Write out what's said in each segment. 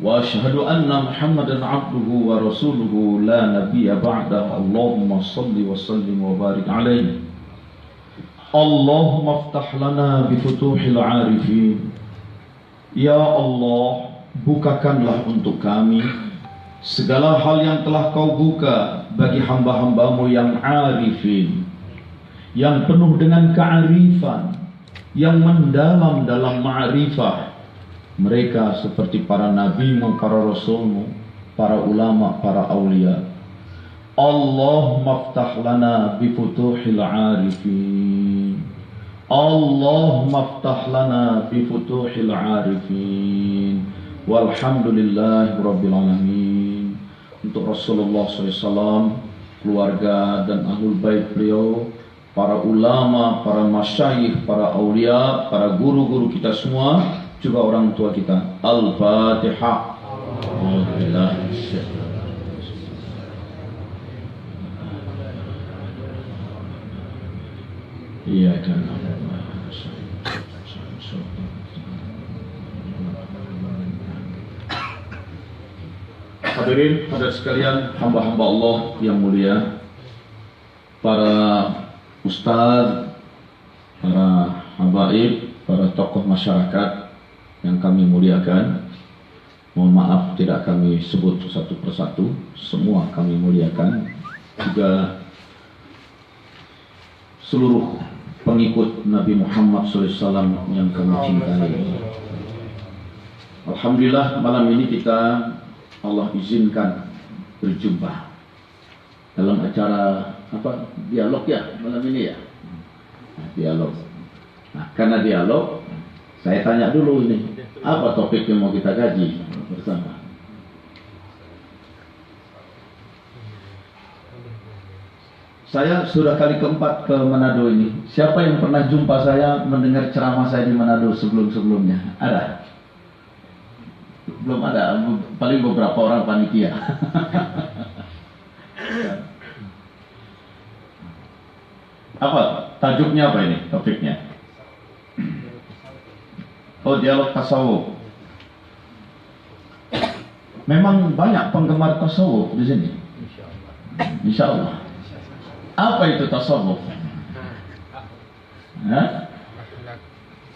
وأشهد أن محمدا عبده ورسوله لا نبي بعده اللهم صل وسلم وبارك عليه اللهم افتح لنا بفتوح العارفين Ya Allah, bukakanlah untuk kami segala hal yang telah kau buka bagi hamba-hambamu yang arifin, yang penuh dengan kearifan, yang mendalam dalam ma'rifah. Mereka seperti para nabimu, para rasulmu, para ulama, para awliya. Allahumma ftah lana bifutuhil arifin. Allahumma ftah lana bifutuhil arifin. Walhamdulillahi rabbil alamin. Untuk Rasulullah SAW, keluarga dan ahlul bait beliau, para ulama, para masyayikh, para awliya, para guru-guru kita semua, juga orang tua kita. Al-Fatihah. Alhamdulillah. Iya kan. Hadirin, hadirat sekalian, hamba-hamba Allah yang mulia, para ustadz, para habaib, para tokoh masyarakat yang kami muliakan. Mohon maaf tidak kami sebut satu persatu, semua kami muliakan. Juga seluruh pengikut Nabi Muhammad SAW yang kami cintai. Alhamdulillah, malam ini kita Allah izinkan berjumpa dalam acara apa, dialog ya malam ini ya, dialog. Nah, karena dialog, saya tanya dulu ini apa topik yang mau kita kaji bersama. Saya sudah kali keempat ke Manado ini. Siapa yang pernah jumpa saya, mendengar ceramah saya di Manado sebelum-sebelumnya? Ada? Belum ada, paling beberapa orang panitia. Apa tajuknya, apa ini topiknya? Oh, dialog tasawuf. Memang banyak penggemar tasawuf di sini. Insya Allah. Apa itu tasawuf? Hah?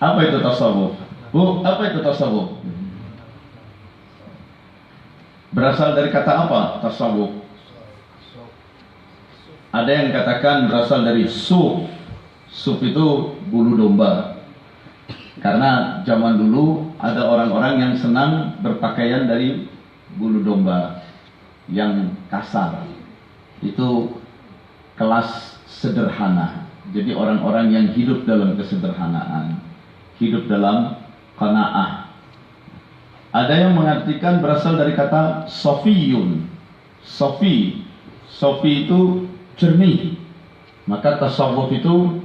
Apa itu tasawuf? Bu, apa itu tasawuf? Berasal dari kata apa tasawuf? Ada yang katakan berasal dari suf. Suf itu bulu domba. Karena zaman dulu ada orang-orang yang senang berpakaian dari bulu domba yang kasar. Itu kelas sederhana. Jadi orang-orang yang hidup dalam kesederhanaan, hidup dalam qanaah. Ada yang mengartikan berasal dari kata sofiyun. Sofi itu jernih. Maka tasawuf itu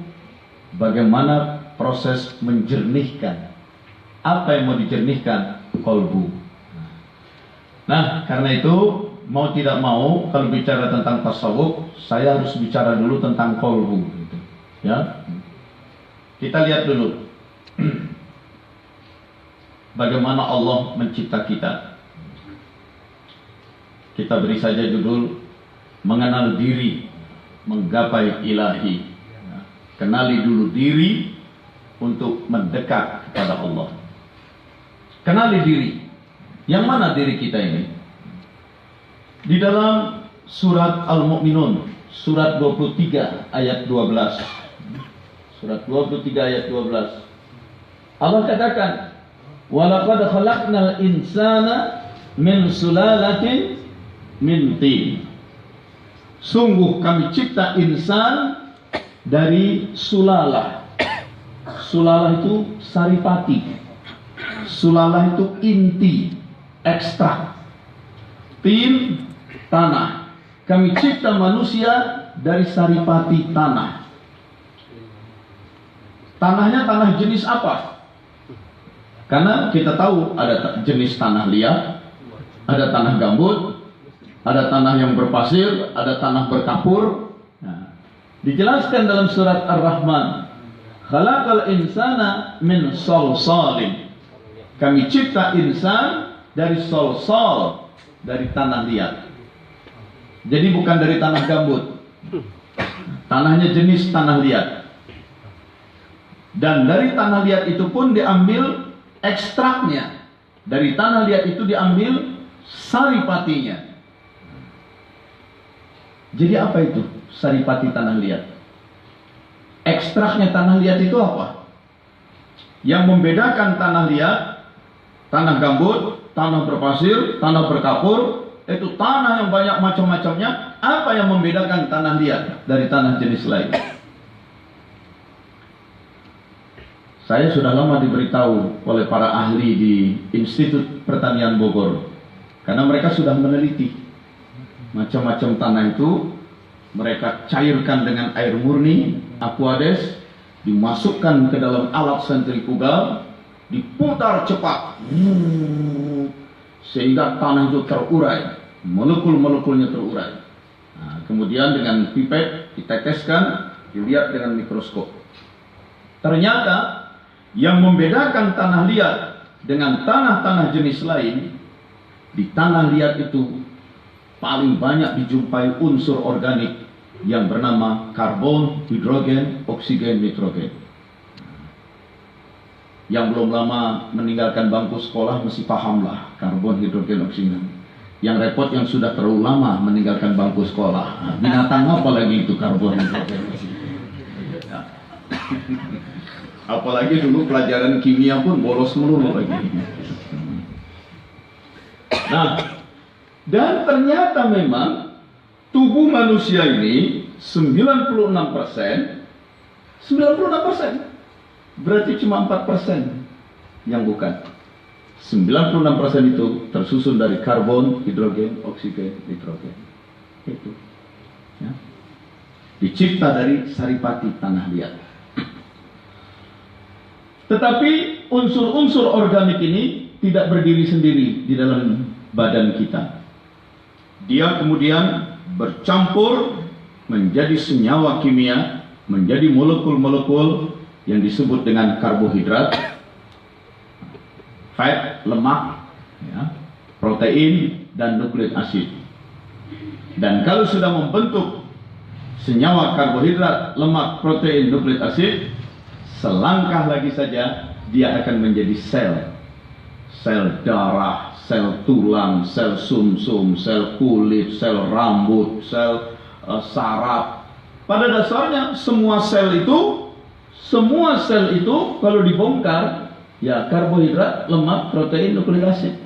bagaimana proses menjernihkan. Apa yang mau dijernihkan? Kolbu. Nah, karena itu mau tidak mau kalau bicara tentang tasawuf, saya harus bicara dulu tentang kolbu. Ya, kita lihat dulu. Bagaimana Allah mencipta kita. Kita beri saja judul mengenal diri, menggapai ilahi. Kenali dulu diri untuk mendekat kepada Allah. Kenali diri. Yang mana diri kita ini? Di dalam surat Al-Mu'minun, surat 23 ayat 12. Surat 23 ayat 12. Allah katakan, walaqad khalaqnal insana min sulalatin min tin. Sungguh kami cipta insan dari sulalah. Sulalah itu saripati. Sulalah itu inti, ekstrak. Tin, tanah. Kami cipta manusia dari saripati tanah. Tanahnya tanah jenis apa? Karena kita tahu ada jenis tanah liat, ada tanah gambut, ada tanah yang berpasir, ada tanah berkapur. Nah, dijelaskan dalam surat Ar-Rahman, khalaqal insana min salsalin. Kami cipta insan dari sol-sol, dari tanah liat. Jadi bukan dari tanah gambut. Tanahnya jenis tanah liat. Dan dari tanah liat itu pun diambil ekstraknya. Dari tanah liat itu diambil saripatinya. Jadi apa itu saripati tanah liat? Ekstraknya tanah liat itu apa? Yang membedakan tanah liat, tanah gambut, tanah berpasir, tanah berkapur, itu tanah yang banyak macam-macamnya. Apa yang membedakan tanah liat dari tanah jenis lain? Saya sudah lama diberitahu oleh para ahli di Institut Pertanian Bogor, karena mereka sudah meneliti macam-macam tanah itu. Mereka cairkan dengan air murni, aquades, dimasukkan ke dalam alat sentrifugal, diputar cepat, sehingga tanah itu terurai, molekul-molekulnya terurai. Nah, kemudian dengan pipet diteteskan, dilihat dengan mikroskop. Ternyata yang membedakan tanah liat dengan tanah-tanah jenis lain, di tanah liat itu paling banyak dijumpai unsur organik yang bernama karbon, hidrogen, oksigen, nitrogen. Yang belum lama meninggalkan bangku sekolah mesti pahamlah karbon, hidrogen, oksigen. Yang repot yang sudah terlalu lama meninggalkan bangku sekolah. Binatang apa lagi itu karbon, hidrogen, oksigen? Apalagi dulu pelajaran kimia pun bolos melulu lagi. Nah, dan ternyata memang tubuh manusia ini 96%, berarti cuma 4% yang bukan. 96% itu tersusun dari karbon, hidrogen, oksigen, nitrogen. Itu. Ya. Dicipta dari saripati tanah liat. Tetapi unsur-unsur organik ini tidak berdiri sendiri di dalam badan kita. Dia kemudian bercampur menjadi senyawa kimia, menjadi molekul-molekul yang disebut dengan karbohidrat, fat, lemak, ya, protein, dan nukleik asid. Dan kalau sudah membentuk senyawa karbohidrat, lemak, protein, nukleik asid, selangkah lagi saja dia akan menjadi sel. Sel darah, sel tulang, sel sumsum, sel kulit, sel rambut, sel saraf. Pada dasarnya semua sel itu kalau dibongkar, ya karbohidrat, lemak, protein, nukleik asid.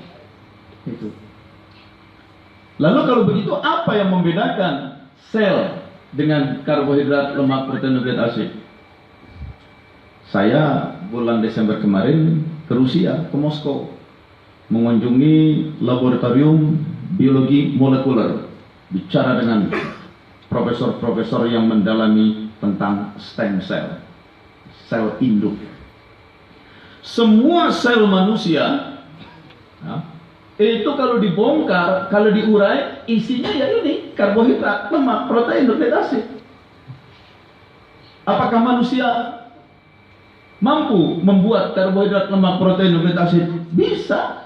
Itu. Lalu kalau begitu apa yang membedakan sel dengan karbohidrat, lemak, protein, nukleik asid? Saya bulan Desember kemarin ke Rusia, ke Moskow, mengunjungi laboratorium biologi molekuler, bicara dengan profesor-profesor yang mendalami tentang stem cell, sel induk. Semua sel manusia, ya, itu kalau dibongkar, kalau diurai, isinya ya ini, karbohidrat, lemak, protein, nukleik asid. Apakah manusia mampu membuat karbohidrat, lemak, protein, nukleik asid? Bisa.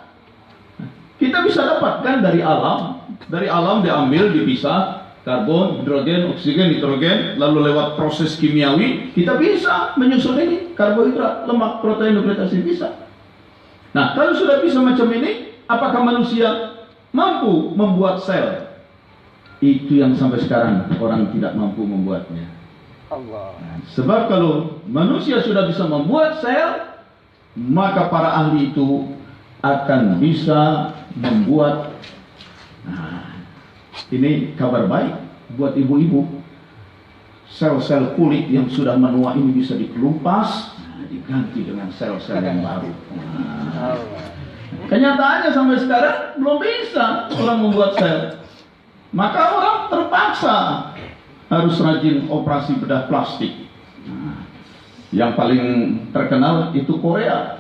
Kita bisa dapatkan dari alam. Dari alam diambil, dipisah, karbon, hidrogen, oksigen, nitrogen, lalu lewat proses kimiawi, kita bisa menyusun ini, karbohidrat, lemak, protein, nukleik asid, bisa. Nah, kalau sudah bisa macam ini, apakah manusia mampu membuat sel? Itu yang sampai sekarang orang tidak mampu membuatnya. Allah. Nah, sebab kalau manusia sudah bisa membuat sel, maka para ahli itu akan bisa membuat. Nah, ini kabar baik buat ibu-ibu. Sel-sel kulit yang sudah menua ini bisa dikelupas, diganti dengan sel-sel yang baru. Nah, kenyataannya sampai sekarang belum bisa orang membuat sel. Maka orang terpaksa harus rajin operasi bedah plastik. Nah, yang paling terkenal itu Korea.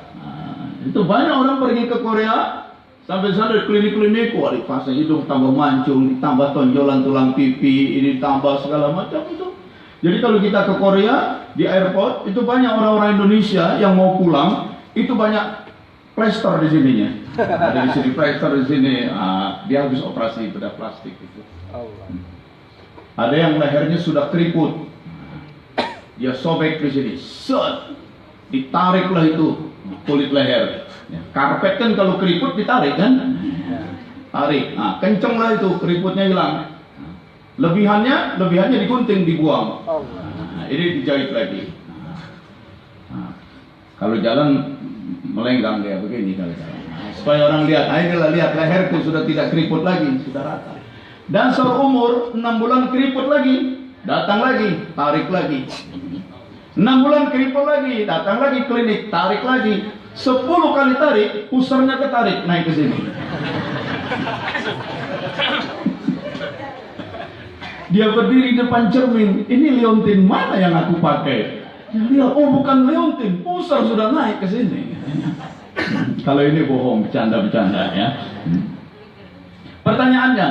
Itu banyak orang pergi ke Korea, sampai sana klinik-klinik, wah dipasang hidung tambah mancung, ditambah tonjolan tulang pipi, ini tambah segala macam itu. Jadi kalau kita ke Korea, di airport, itu banyak orang-orang Indonesia yang mau pulang, itu banyak plester di sininya. Ada di sini plester di sini. Dia habis operasi bedah plastik itu. Ada yang lehernya sudah keriput. Dia sobek di sini. Set. Ditariklah itu kulit leher. Karpet kan kalau keriput ditarik kan? Tarik. Kencenglah itu keriputnya hilang. Lebihannya digunting, dibuang. Ini dijahit lagi. Kalau jalan melenggang dia begini kalau jalan. Supaya orang lihat, ayolah lihat leherku sudah tidak keriput lagi, sudah rata. Dan seumur 6 bulan keriput lagi, datang lagi, tarik lagi. 6 bulan keriput lagi, datang lagi klinik, tarik lagi. 10 kali tarik, pusarnya ketarik naik ke sini. Dia berdiri depan cermin, ini liontin mana yang aku pakai? Dia, oh bukan liontin, pusar sudah naik ke sini. Kalau ini bohong, bercanda-bercanda ya. Pertanyaannya,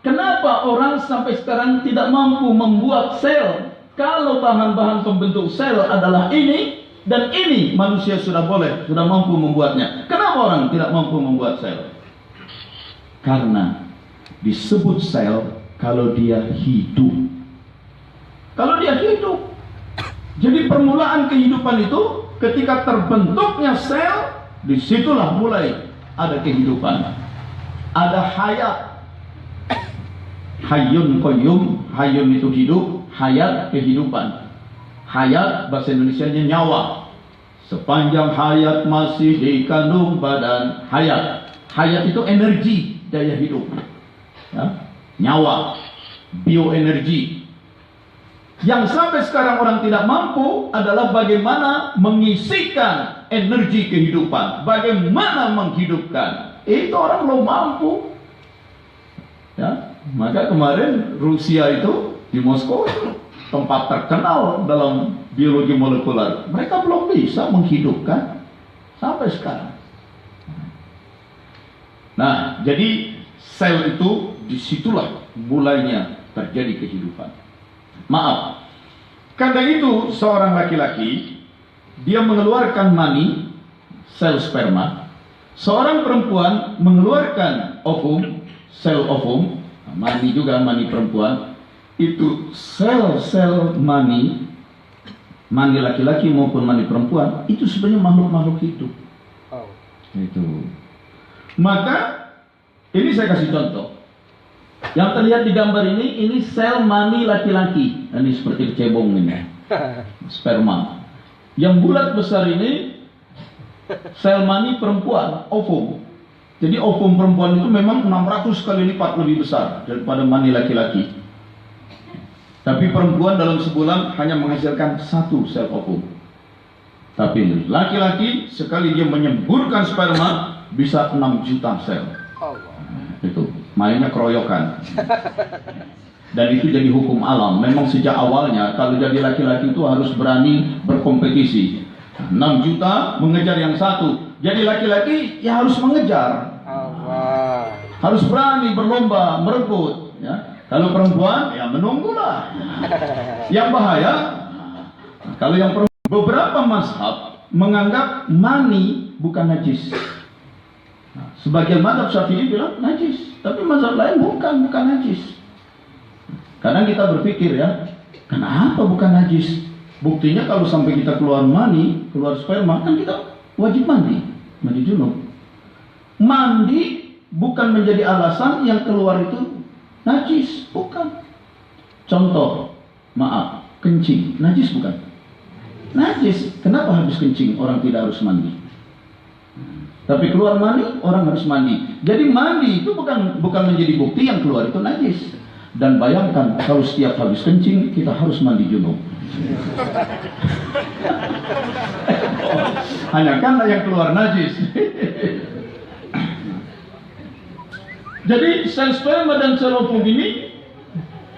kenapa orang sampai sekarang tidak mampu membuat sel? Kalau bahan-bahan pembentuk sel adalah ini dan ini, manusia sudah mampu membuatnya. Kenapa orang tidak mampu membuat sel? Karena disebut sel kalau dia hidup. Kalau dia hidup. Jadi permulaan kehidupan itu ketika terbentuknya sel, disitulah mulai ada kehidupan. Ada hayat. Hayyun qayyum, hayyun itu hidup, hayat kehidupan. Hayat bahasa Indonesianya nyawa. Sepanjang hayat masih dikandung badan, hayat. Hayat itu energi, daya hidup. Ya? Nyawa, bioenergi. Yang sampai sekarang orang tidak mampu adalah bagaimana mengisikan energi kehidupan, bagaimana menghidupkan. Itu orang belum mampu. Ya, maka kemarin Rusia itu di Moskow itu tempat terkenal dalam biologi molekuler. Mereka belum bisa menghidupkan sampai sekarang. Nah, jadi sel itu disitulah mulainya terjadi kehidupan. Maaf, karena itu seorang laki-laki dia mengeluarkan mani, sel sperma. Seorang perempuan mengeluarkan ovum, sel ovum. Mani juga mani perempuan. Itu sel-sel mani laki-laki maupun mani perempuan itu sebenarnya makhluk-makhluk hidup. Itu. Maka ini saya kasih contoh. Yang terlihat di gambar ini sel mani laki-laki. Ini seperti cebong ini. Sperma. Yang bulat besar ini sel mani perempuan, ovum. Jadi ovum perempuan itu memang 600 kali lipat lebih besar daripada mani laki-laki. Tapi perempuan dalam sebulan hanya menghasilkan 1 sel ovum. Tapi laki-laki sekali dia menyemburkan sperma bisa 6 juta sel. Itu mainnya keroyokan. Dan itu jadi hukum alam. Memang sejak awalnya kalau jadi laki-laki itu harus berani berkompetisi. 6 juta mengejar yang satu. Jadi laki-laki ya harus mengejar. Harus berani berlomba, merebut ya. Kalau perempuan ya menunggulah. Yang bahaya kalau yang perempuan, beberapa mazhab menganggap mani bukan najis. Sebagian mazhab Syafi'i bilang najis, tapi mazhab lain bukan najis. Kadang kita berpikir ya, kenapa bukan najis? Buktinya kalau sampai kita keluar mani, keluar sperma, kan kita wajib mandi junub. Mandi bukan menjadi alasan yang keluar itu najis, bukan. Contoh, maaf, kencing, najis bukan? Najis, kenapa habis kencing orang tidak harus mandi? Tapi keluar mani, orang harus mandi. Jadi mandi itu bukan menjadi bukti yang keluar itu najis. Dan bayangkan kalau setiap habis kencing kita harus mandi junub. Hanya karena yang keluar najis. Jadi sel sperma dan sel ovum ini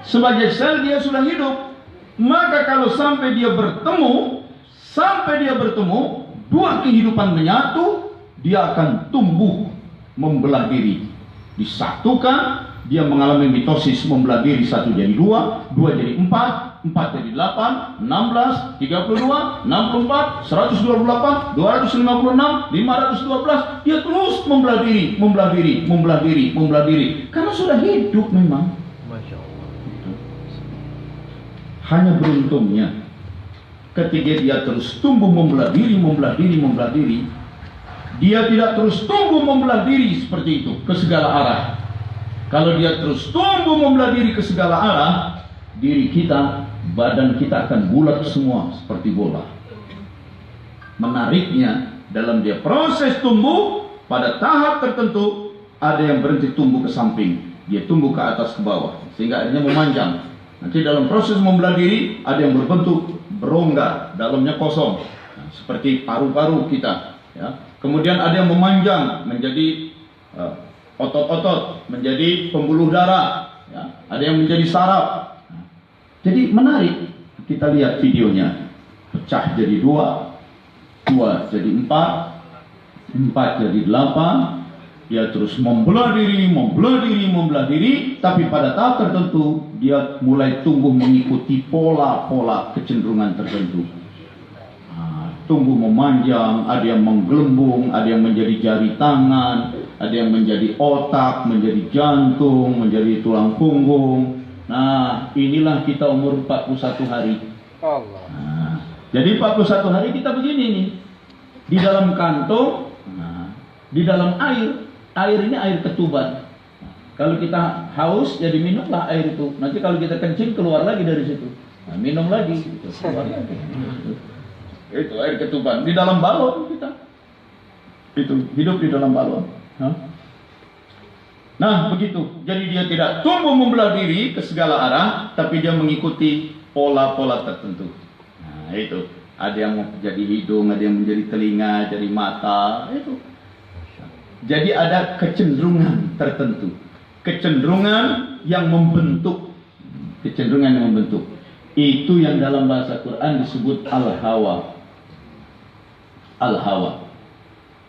sebagai sel dia sudah hidup. Maka kalau sampai dia bertemu, dua kehidupan menyatu, dia akan tumbuh membelah diri. Disatukan, dia mengalami mitosis membelah diri, 1 jadi 2, 2 jadi 4, 4 jadi 8, 16, 32, 64, 128, 256, 512. Dia terus membelah diri, membelah diri, membelah diri, membelah diri. Karena sudah hidup memang. Masya Allah. Hanya beruntungnya ketika dia terus tumbuh membelah diri, membelah diri, membelah diri, dia tidak terus tumbuh membelah diri seperti itu ke segala arah. Kalau dia terus tumbuh membelah diri ke segala arah, diri kita, badan kita akan bulat semua seperti bola. Menariknya, dalam dia proses tumbuh, pada tahap tertentu ada yang berhenti tumbuh ke samping, dia tumbuh ke atas ke bawah, sehingga akhirnya memanjang. Nanti dalam proses membelah diri ada yang berbentuk berongga, dalamnya kosong, nah, seperti paru-paru kita, ya. Kemudian ada yang memanjang menjadi otot-otot, menjadi pembuluh darah, ya. Ada yang menjadi saraf. Jadi menarik, kita lihat videonya. Pecah jadi 2, 2 jadi 4, 4 jadi 8. Dia terus membelah diri, membelah diri, membelah diri. Tapi pada tahap tertentu dia mulai tumbuh mengikuti pola-pola kecenderungan tertentu. Tumbuh memanjang, ada yang menggelembung, ada yang menjadi jari tangan, ada yang menjadi otak, menjadi jantung, menjadi tulang punggung. Nah, inilah kita umur 41 hari. Allah. Nah, jadi 41 hari kita begini nih. Di dalam kantong, nah, di dalam air. Air ini air ketuban. Nah, kalau kita haus, jadi minumlah air itu. Nanti kalau kita kencing, keluar lagi dari situ. Nah, minum lagi. Gitu. Keluar lagi. Itu air ketuban. Di dalam balon kita. Itu, hidup di dalam balon. Nah, begitu. Jadi dia tidak tumbuh membelah diri ke segala arah, tapi dia mengikuti pola-pola tertentu. Nah, itu. Ada yang menjadi hidung, ada yang menjadi telinga, jadi mata. Itu. Jadi ada kecenderungan tertentu. Kecenderungan yang membentuk. Kecenderungan yang membentuk. Itu yang dalam bahasa Quran disebut al-hawa. Al-hawa.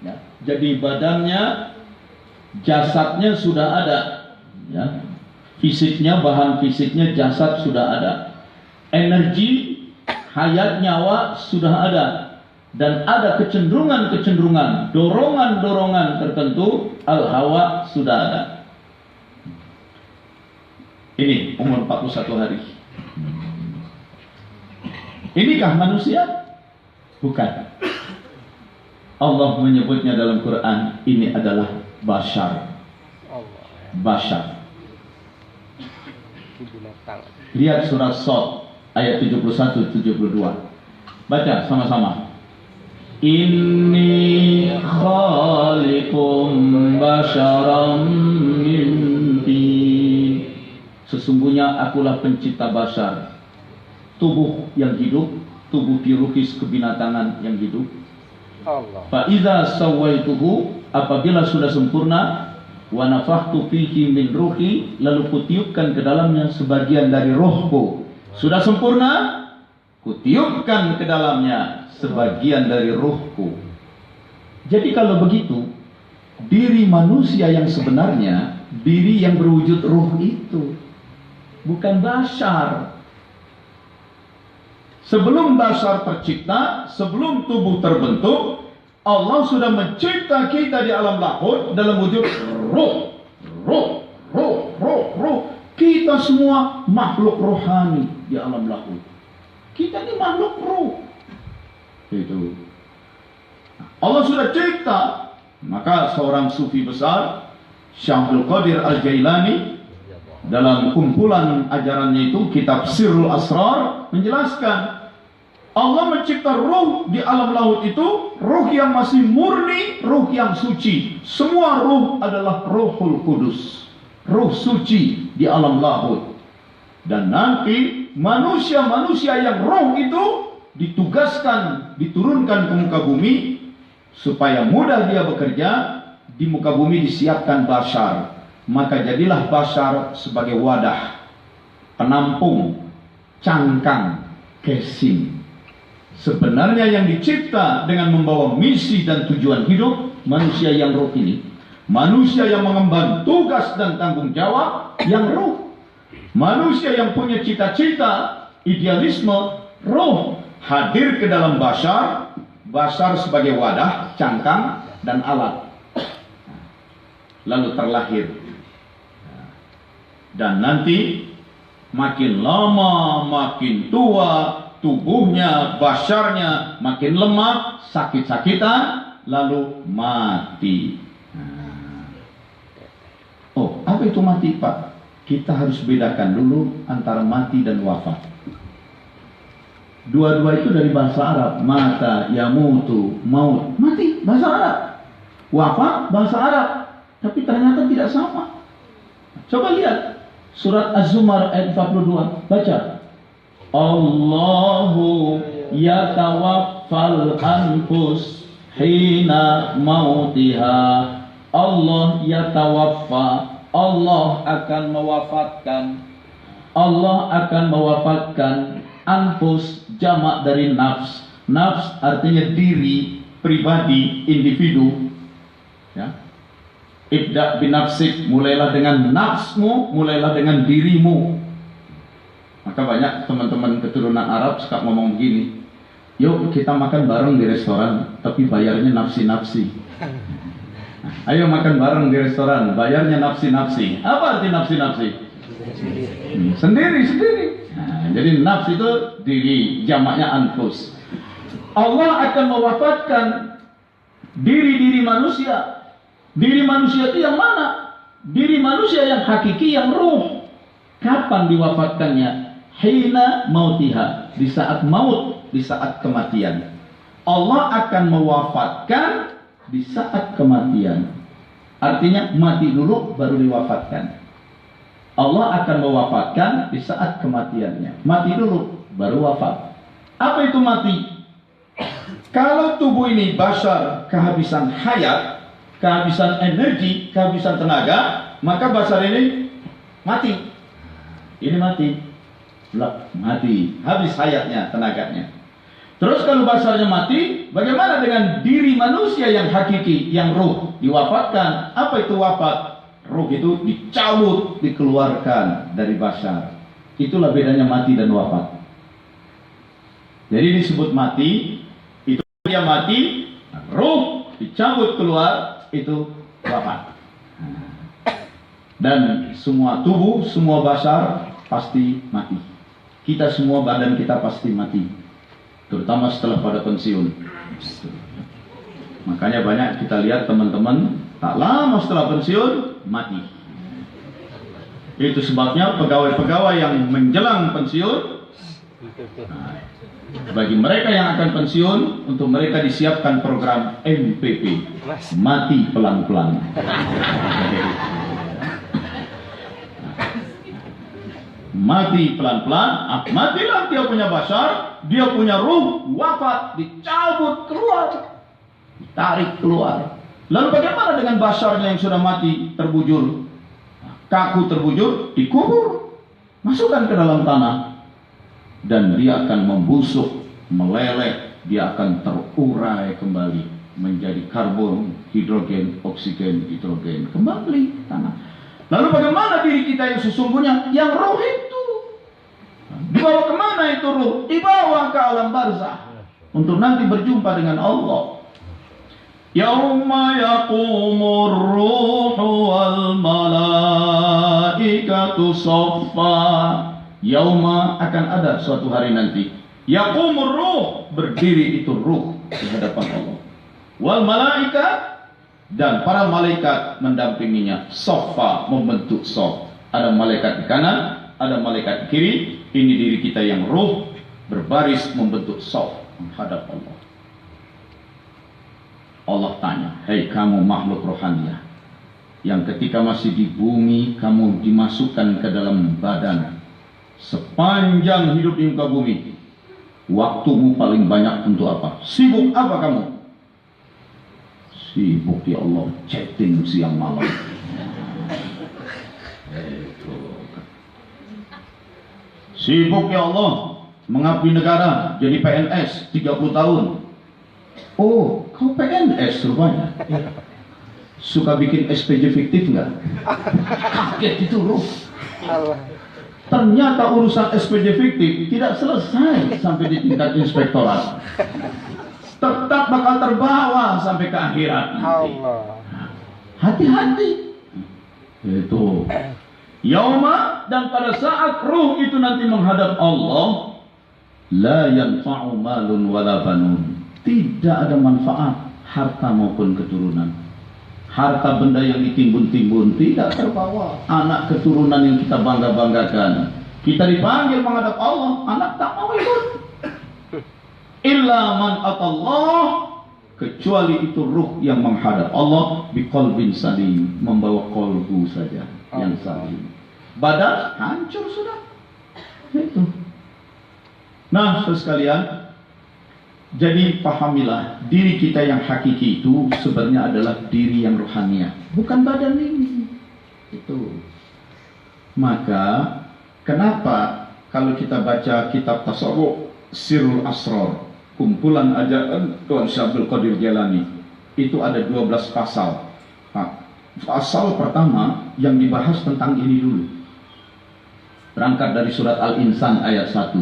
Ya. Jadi badannya, jasadnya sudah ada, ya. Fisiknya, bahan fisiknya, jasad sudah ada. Energi, hayat, nyawa sudah ada. Dan ada kecenderungan-kecenderungan, dorongan-dorongan tertentu, al-hawa sudah ada. Ini umur 41 hari. Inikah manusia? Bukan. Allah menyebutnya dalam Quran, ini adalah bashar. Bashar. Lihat surat Shad ayat 71-72. Baca sama-sama. Inni khaliqum basharam min tin. Sesungguhnya akulah pencipta bashar, tubuh yang hidup, tubuh biologis kebinatangan yang hidup. Fa idza sawaituhu, apabila sudah sempurna, wa nafakhtu fihi min ruhi, lalu kutiupkan ke dalamnya sebagian dari rohku. Sudah sempurna, kutiupkan ke dalamnya sebagian dari ruhku. Jadi kalau begitu, diri manusia yang sebenarnya, diri yang berwujud ruh itu, bukan bashar. Sebelum bashar tercipta, sebelum tubuh terbentuk, Allah sudah mencipta kita di alam lahud dalam wujud ruh. Ruh, ruh, ruh, ruh. Kita semua makhluk rohani di alam lahud. Kita ini makhluk ruh. Itu. Allah sudah cipta. Maka seorang sufi besar, Syekh Abdul Qadir Al-Jailani, dalam kumpulan ajarannya itu, kitab Sirrul Asrar, menjelaskan Allah mencipta ruh di alam laut itu, ruh yang masih murni, ruh yang suci. Semua ruh adalah Ruhul Kudus, ruh suci di alam laut. Dan nanti manusia-manusia yang roh itu ditugaskan, diturunkan ke muka bumi, supaya mudah dia bekerja. Di muka bumi disiapkan bashar. Maka jadilah bashar sebagai wadah, penampung, cangkang, casing. Sebenarnya yang dicipta dengan membawa misi dan tujuan hidup, manusia yang roh ini. Manusia yang mengemban tugas dan tanggung jawab yang roh. Manusia yang punya cita-cita Idealisme ruh hadir ke dalam bashar, bashar sebagai wadah, cangkang, dan alat. Lalu terlahir. Dan nanti makin lama, makin tua, tubuhnya, basharnya makin lemah, sakit-sakitan, lalu mati. Oh, apa itu mati, Pak? Kita harus bedakan dulu antara mati dan wafat. Dua-dua itu dari bahasa Arab. Mata, yamutu, maut. Mati, bahasa Arab. Wafat, bahasa Arab. Tapi ternyata tidak sama. Coba lihat surat Az-Zumar ayat 42. Baca. Allahu yatawaffal anfus hina mautiha. Allah yatawaffa. Allah akan mewafatkan. Allah akan mewafatkan anfus, jamak dari nafs. Nafs artinya diri, pribadi, individu. Ya. Ibda binafsik, mulailah dengan nafsmu, mulailah dengan dirimu. Maka banyak teman-teman keturunan Arab suka ngomong begini, yuk kita makan bareng di restoran, tapi bayarnya nafsi-nafsi. Ayo makan bareng di restoran, bayarnya nafsi-nafsi. Apa arti nafsi-nafsi? Sendiri-sendiri. Nah, jadi nafs itu diri, jamaknya anfus. Allah akan mewafatkan diri-diri manusia. Diri manusia itu yang mana? Diri manusia yang hakiki, yang ruh. Kapan diwafatkannya? Hina mautiha, di saat maut, di saat kematian. Allah akan mewafatkan di saat kematian. Artinya mati dulu baru diwafatkan. Allah akan mewafatkan di saat kematiannya. Mati dulu baru wafat. Apa itu mati? Kalau tubuh ini bashar kehabisan hayat, kehabisan energi, kehabisan tenaga, maka bashar ini mati. Ini mati. Mati, habis hayatnya, tenaganya. Terus kalau basarnya mati, bagaimana dengan diri manusia yang hakiki, yang ruh diwafatkan? Apa itu wafat? Ruh itu dicabut, dikeluarkan dari basar. Itulah bedanya mati dan wafat. Jadi disebut mati, itu dia mati, ruh dicabut keluar, itu wafat. Dan semua tubuh, semua basar pasti mati. Kita semua badan kita pasti mati, terutama setelah pada pensiun. Makanya banyak kita lihat teman-teman tak lama setelah pensiun mati. Itu sebabnya pegawai-pegawai yang menjelang pensiun, bagi mereka yang akan pensiun, untuk mereka disiapkan program MPP, mati pelan-pelan. Mati pelan-pelan, matilah dia punya basar, dia punya ruh, wafat, dicabut keluar, ditarik keluar. Lalu bagaimana dengan basarnya yang sudah mati, terbujur, kaku terbujur, dikubur, masukkan ke dalam tanah, dan dia akan membusuk, meleleh, dia akan terurai kembali menjadi karbon, hidrogen, oksigen, hidrogen, kembali tanah. Lalu bagaimana diri kita yang sesungguhnya, yang ruh itu? Dibawa kemana itu ruh? Dibawa ke alam barzah untuk nanti berjumpa dengan Allah. Yauma yaqumur ruhu wal malaikatu saffa. Yauma akan ada suatu hari nanti. Yaqumur ruh, berdiri itu ruh di hadapan Allah. Wal malaikat, dan para malaikat mendampinginya. Sofa, membentuk sof. Ada malaikat di kanan, ada malaikat di kiri. Ini diri kita yang ruh berbaris membentuk sof menghadap Allah. Allah tanya, hei kamu makhluk rohaniah, yang ketika masih di bumi kamu dimasukkan ke dalam badan, sepanjang hidup di muka bumi, waktumu paling banyak untuk apa? Sibuk apa kamu? Sibuk ya Allah, chatting siang malam. Sibuk ya Allah, mengabdi negara, jadi PNS 30 tahun. Oh, kau PNS rupanya. Suka bikin SPJ fiktif nggak? Kaget itu loh. Ternyata urusan SPJ fiktif tidak selesai sampai di tingkat inspektorat. Tetap bakal terbawa sampai ke akhirat nanti. Hati-hati. Itu. Yauma, dan pada saat ruh itu nanti menghadap Allah, la yanfa'u malun wala banun. Tidak ada manfaat harta maupun keturunan. Harta benda yang ditimbun-timbun tidak terbawa. Anak keturunan yang kita bangga-banggakan, kita dipanggil menghadap Allah, anak tak mau ikut. Illa man atallah, kecuali itu ruh yang menghadap Allah biqalbin salim, membawa kolbu saja yang salim. Badan hancur sudah. Itu. Nah, saudara sekalian, jadi pahamilah, diri kita yang hakiki itu sebenarnya adalah diri yang rohaniah, bukan badan ini. Itu. Maka kenapa kalau kita baca kitab tasawuf Sirrul Asrar, kumpulan ajaran Tuan Syekh Abdul Qadir Jailani, itu ada 12 pasal. Nah, pasal pertama yang dibahas tentang ini dulu. Berangkat dari surat Al-Insan ayat 1.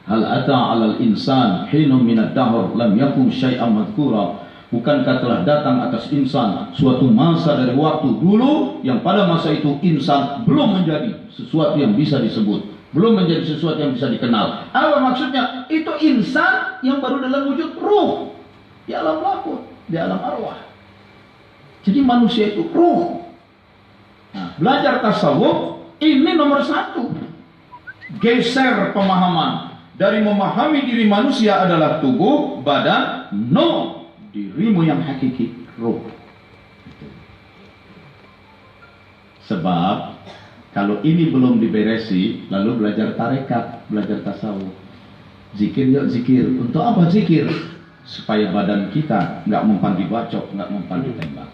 Hal ata 'alal insan hinum minad dahr lam yakun syai'an madhkura. Bukankah telah datang atas insan suatu masa dari waktu dulu yang pada masa itu insan belum menjadi sesuatu yang bisa disebut, belum menjadi sesuatu yang bisa dikenal. Apa maksudnya? Itu insan yang baru dalam wujud ruh, di alam lahut, di alam arwah. Jadi manusia itu ruh. Nah, belajar tasawuf ini nomor 1. Geser pemahaman dari memahami diri manusia adalah tubuh, badan, no, dirimu yang hakiki, ruh. Sebab kalau ini belum diberesi, lalu belajar tarekat, belajar tasawuf. Zikir yuk zikir. Untuk apa zikir? Supaya badan kita nggak mempan dibacok, nggak mempan ditembak.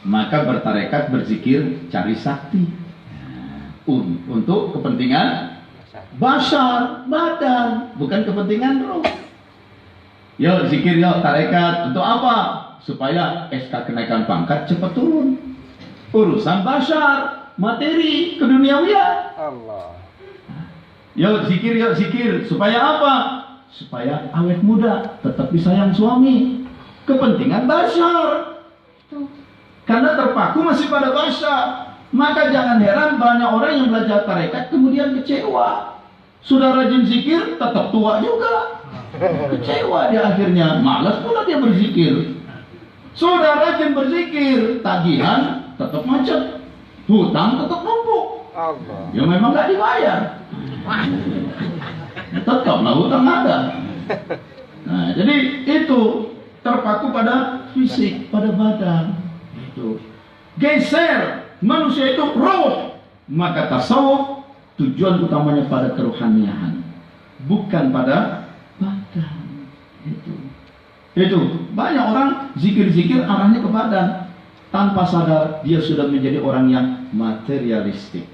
Maka bertarekat, berzikir, cari sakti. Untuk kepentingan basar, badan, bukan kepentingan ruh. Yuk zikir, yuk tarekat. Untuk apa? Supaya SK kenaikan pangkat cepat turun. Urusan basar, materi, keduniawian. Allah. Yuk zikir. Supaya apa? Supaya awet muda, tetap disayang suami. Kepentingan basar. Karena terpaku masih pada basar. Maka jangan heran banyak orang yang belajar tarekat kemudian kecewa. Sudah rajin zikir, tetap tua juga. Kecewa dia akhirnya, malas pula dia berzikir. Sudah rajin berzikir, tagihan tetap macet, hutang tetap numpuk. Ya memang gak dibayar. Tetaplah hutang ada. Nah, jadi itu terpaku pada fisik, pada badan. Itu geser. Manusia itu roh. Maka tasawuf tujuan utamanya pada kerohanian, bukan pada badan. Itu banyak orang zikir-zikir arahnya ke badan, tanpa sadar dia sudah menjadi orang yang materialistik,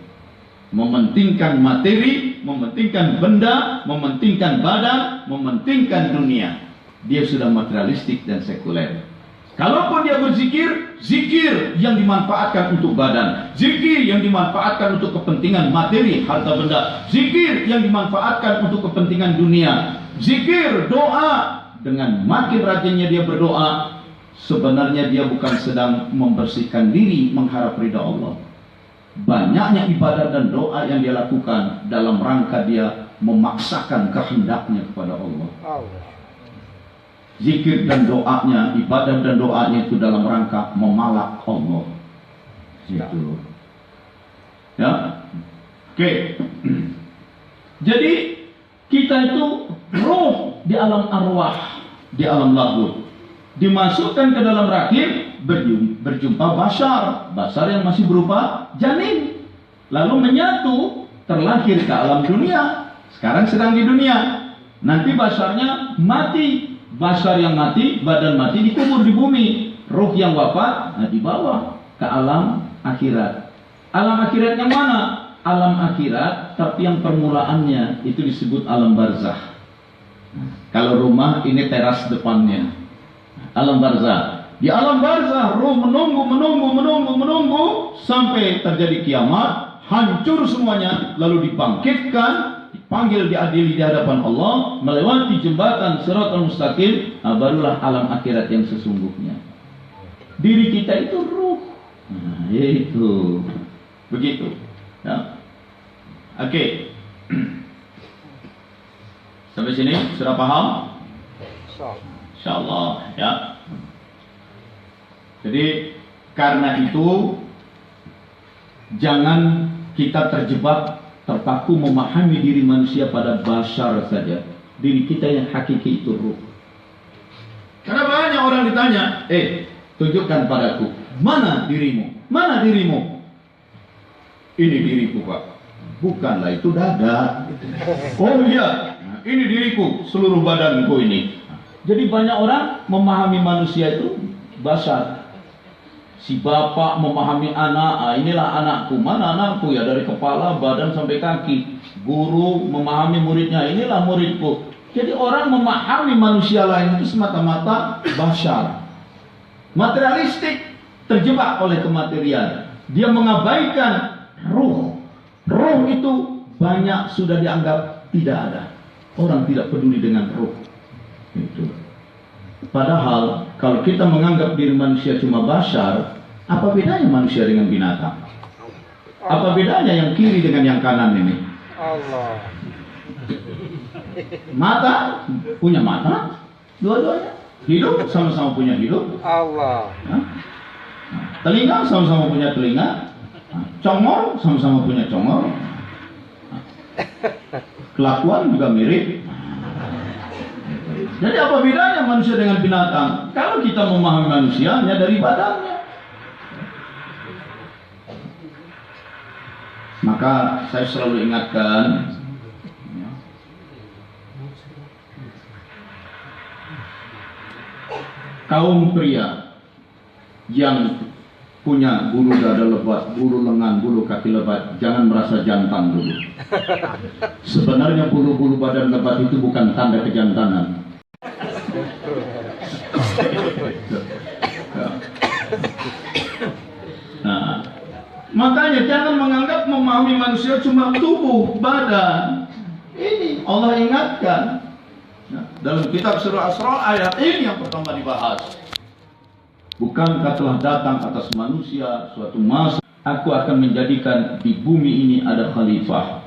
mementingkan materi, mementingkan benda, mementingkan badan, mementingkan dunia. Dia sudah materialistik dan sekuler. Kalaupun dia berzikir, zikir yang dimanfaatkan untuk badan, zikir yang dimanfaatkan untuk kepentingan materi, harta benda, zikir yang dimanfaatkan untuk kepentingan dunia, zikir, doa. Dengan makin rajinnya dia berdoa, sebenarnya dia bukan sedang membersihkan diri mengharap ridha Allah. Banyaknya ibadah dan doa yang dia lakukan dalam rangka dia memaksakan kehendaknya kepada Allah. Zikir dan doanya, ibadah dan doanya itu dalam rangka memalak Allah. Gitu. Ya. Oke. Jadi kita itu roh di alam arwah, di alam lahut. Dimasukkan ke dalam rahim, berjumpa basar yang masih berupa janin. Lalu menyatu, terlahir ke alam dunia. Sekarang sedang di dunia. Nanti basarnya mati. Basar yang mati, badan mati, dikubur di bumi. Ruh yang wafat, dibawa ke alam akhirat. Alam akhirat yang mana? Alam akhirat, tapi yang permulaannya itu disebut alam barzah. Kalau rumah ini teras depannya, alam barzah. Di alam barzah, ruh menunggu sampai terjadi kiamat. hancur semuanya, lalu dibangkitkan, dipanggil, diadili di hadapan Allah, melewati jembatan Shiratal Mustaqim, barulah alam akhirat yang sesungguhnya. Diri kita itu ruh. Nah, itu begitu. Ya. Oke. Sampai sini sudah paham? Insyaallah ya. Jadi karena itu jangan kita terjebak, terpaku memahami diri manusia pada bashar saja. Diri kita yang hakiki itu ruh. Karena banyak orang ditanya, tunjukkan padaku, mana dirimu? Mana dirimu? Ini diriku, Pak. Bukanlah, itu dada. Oh iya, ini diriku, seluruh badanku ini. Jadi banyak orang memahami manusia itu bashar. Si bapak memahami anak, inilah anakku. Mana anakku? Ya dari kepala, badan sampai kaki. Guru memahami muridnya, inilah muridku. Jadi orang memahami manusia lain itu semata-mata bashar. Materialistik, terjebak oleh kematerian. Dia mengabaikan ruh. Ruh itu banyak sudah dianggap tidak ada. Orang tidak peduli dengan ruh. Itu. Padahal kalau kita menganggap diri manusia cuma bashar, apa bedanya manusia dengan binatang? Apa bedanya yang kiri dengan yang kanan ini? Allah. Mata punya mata, dua-duanya. Hidup sama-sama punya hidup. Allah. Telinga sama-sama punya telinga. Congor sama-sama punya congor. Kelakuan juga mirip. Jadi apa bedanya manusia dengan binatang? Kalau kita memahami manusia hanya dari badannya. Maka saya selalu ingatkan, kaum pria yang punya bulu dada lebat, bulu lengan, bulu kaki lebat, jangan merasa jantan dulu. Sebenarnya bulu-bulu badan lebat itu bukan tanda kejantanan. Nah, makanya jangan menganggap memahami manusia cuma tubuh, badan. Ini Allah ingatkan. Nah, dalam kitab surah Asra ayat ini yang pertama dibahas. Bukankah telah datang atas manusia suatu masa, aku akan menjadikan di bumi ini ada khalifah,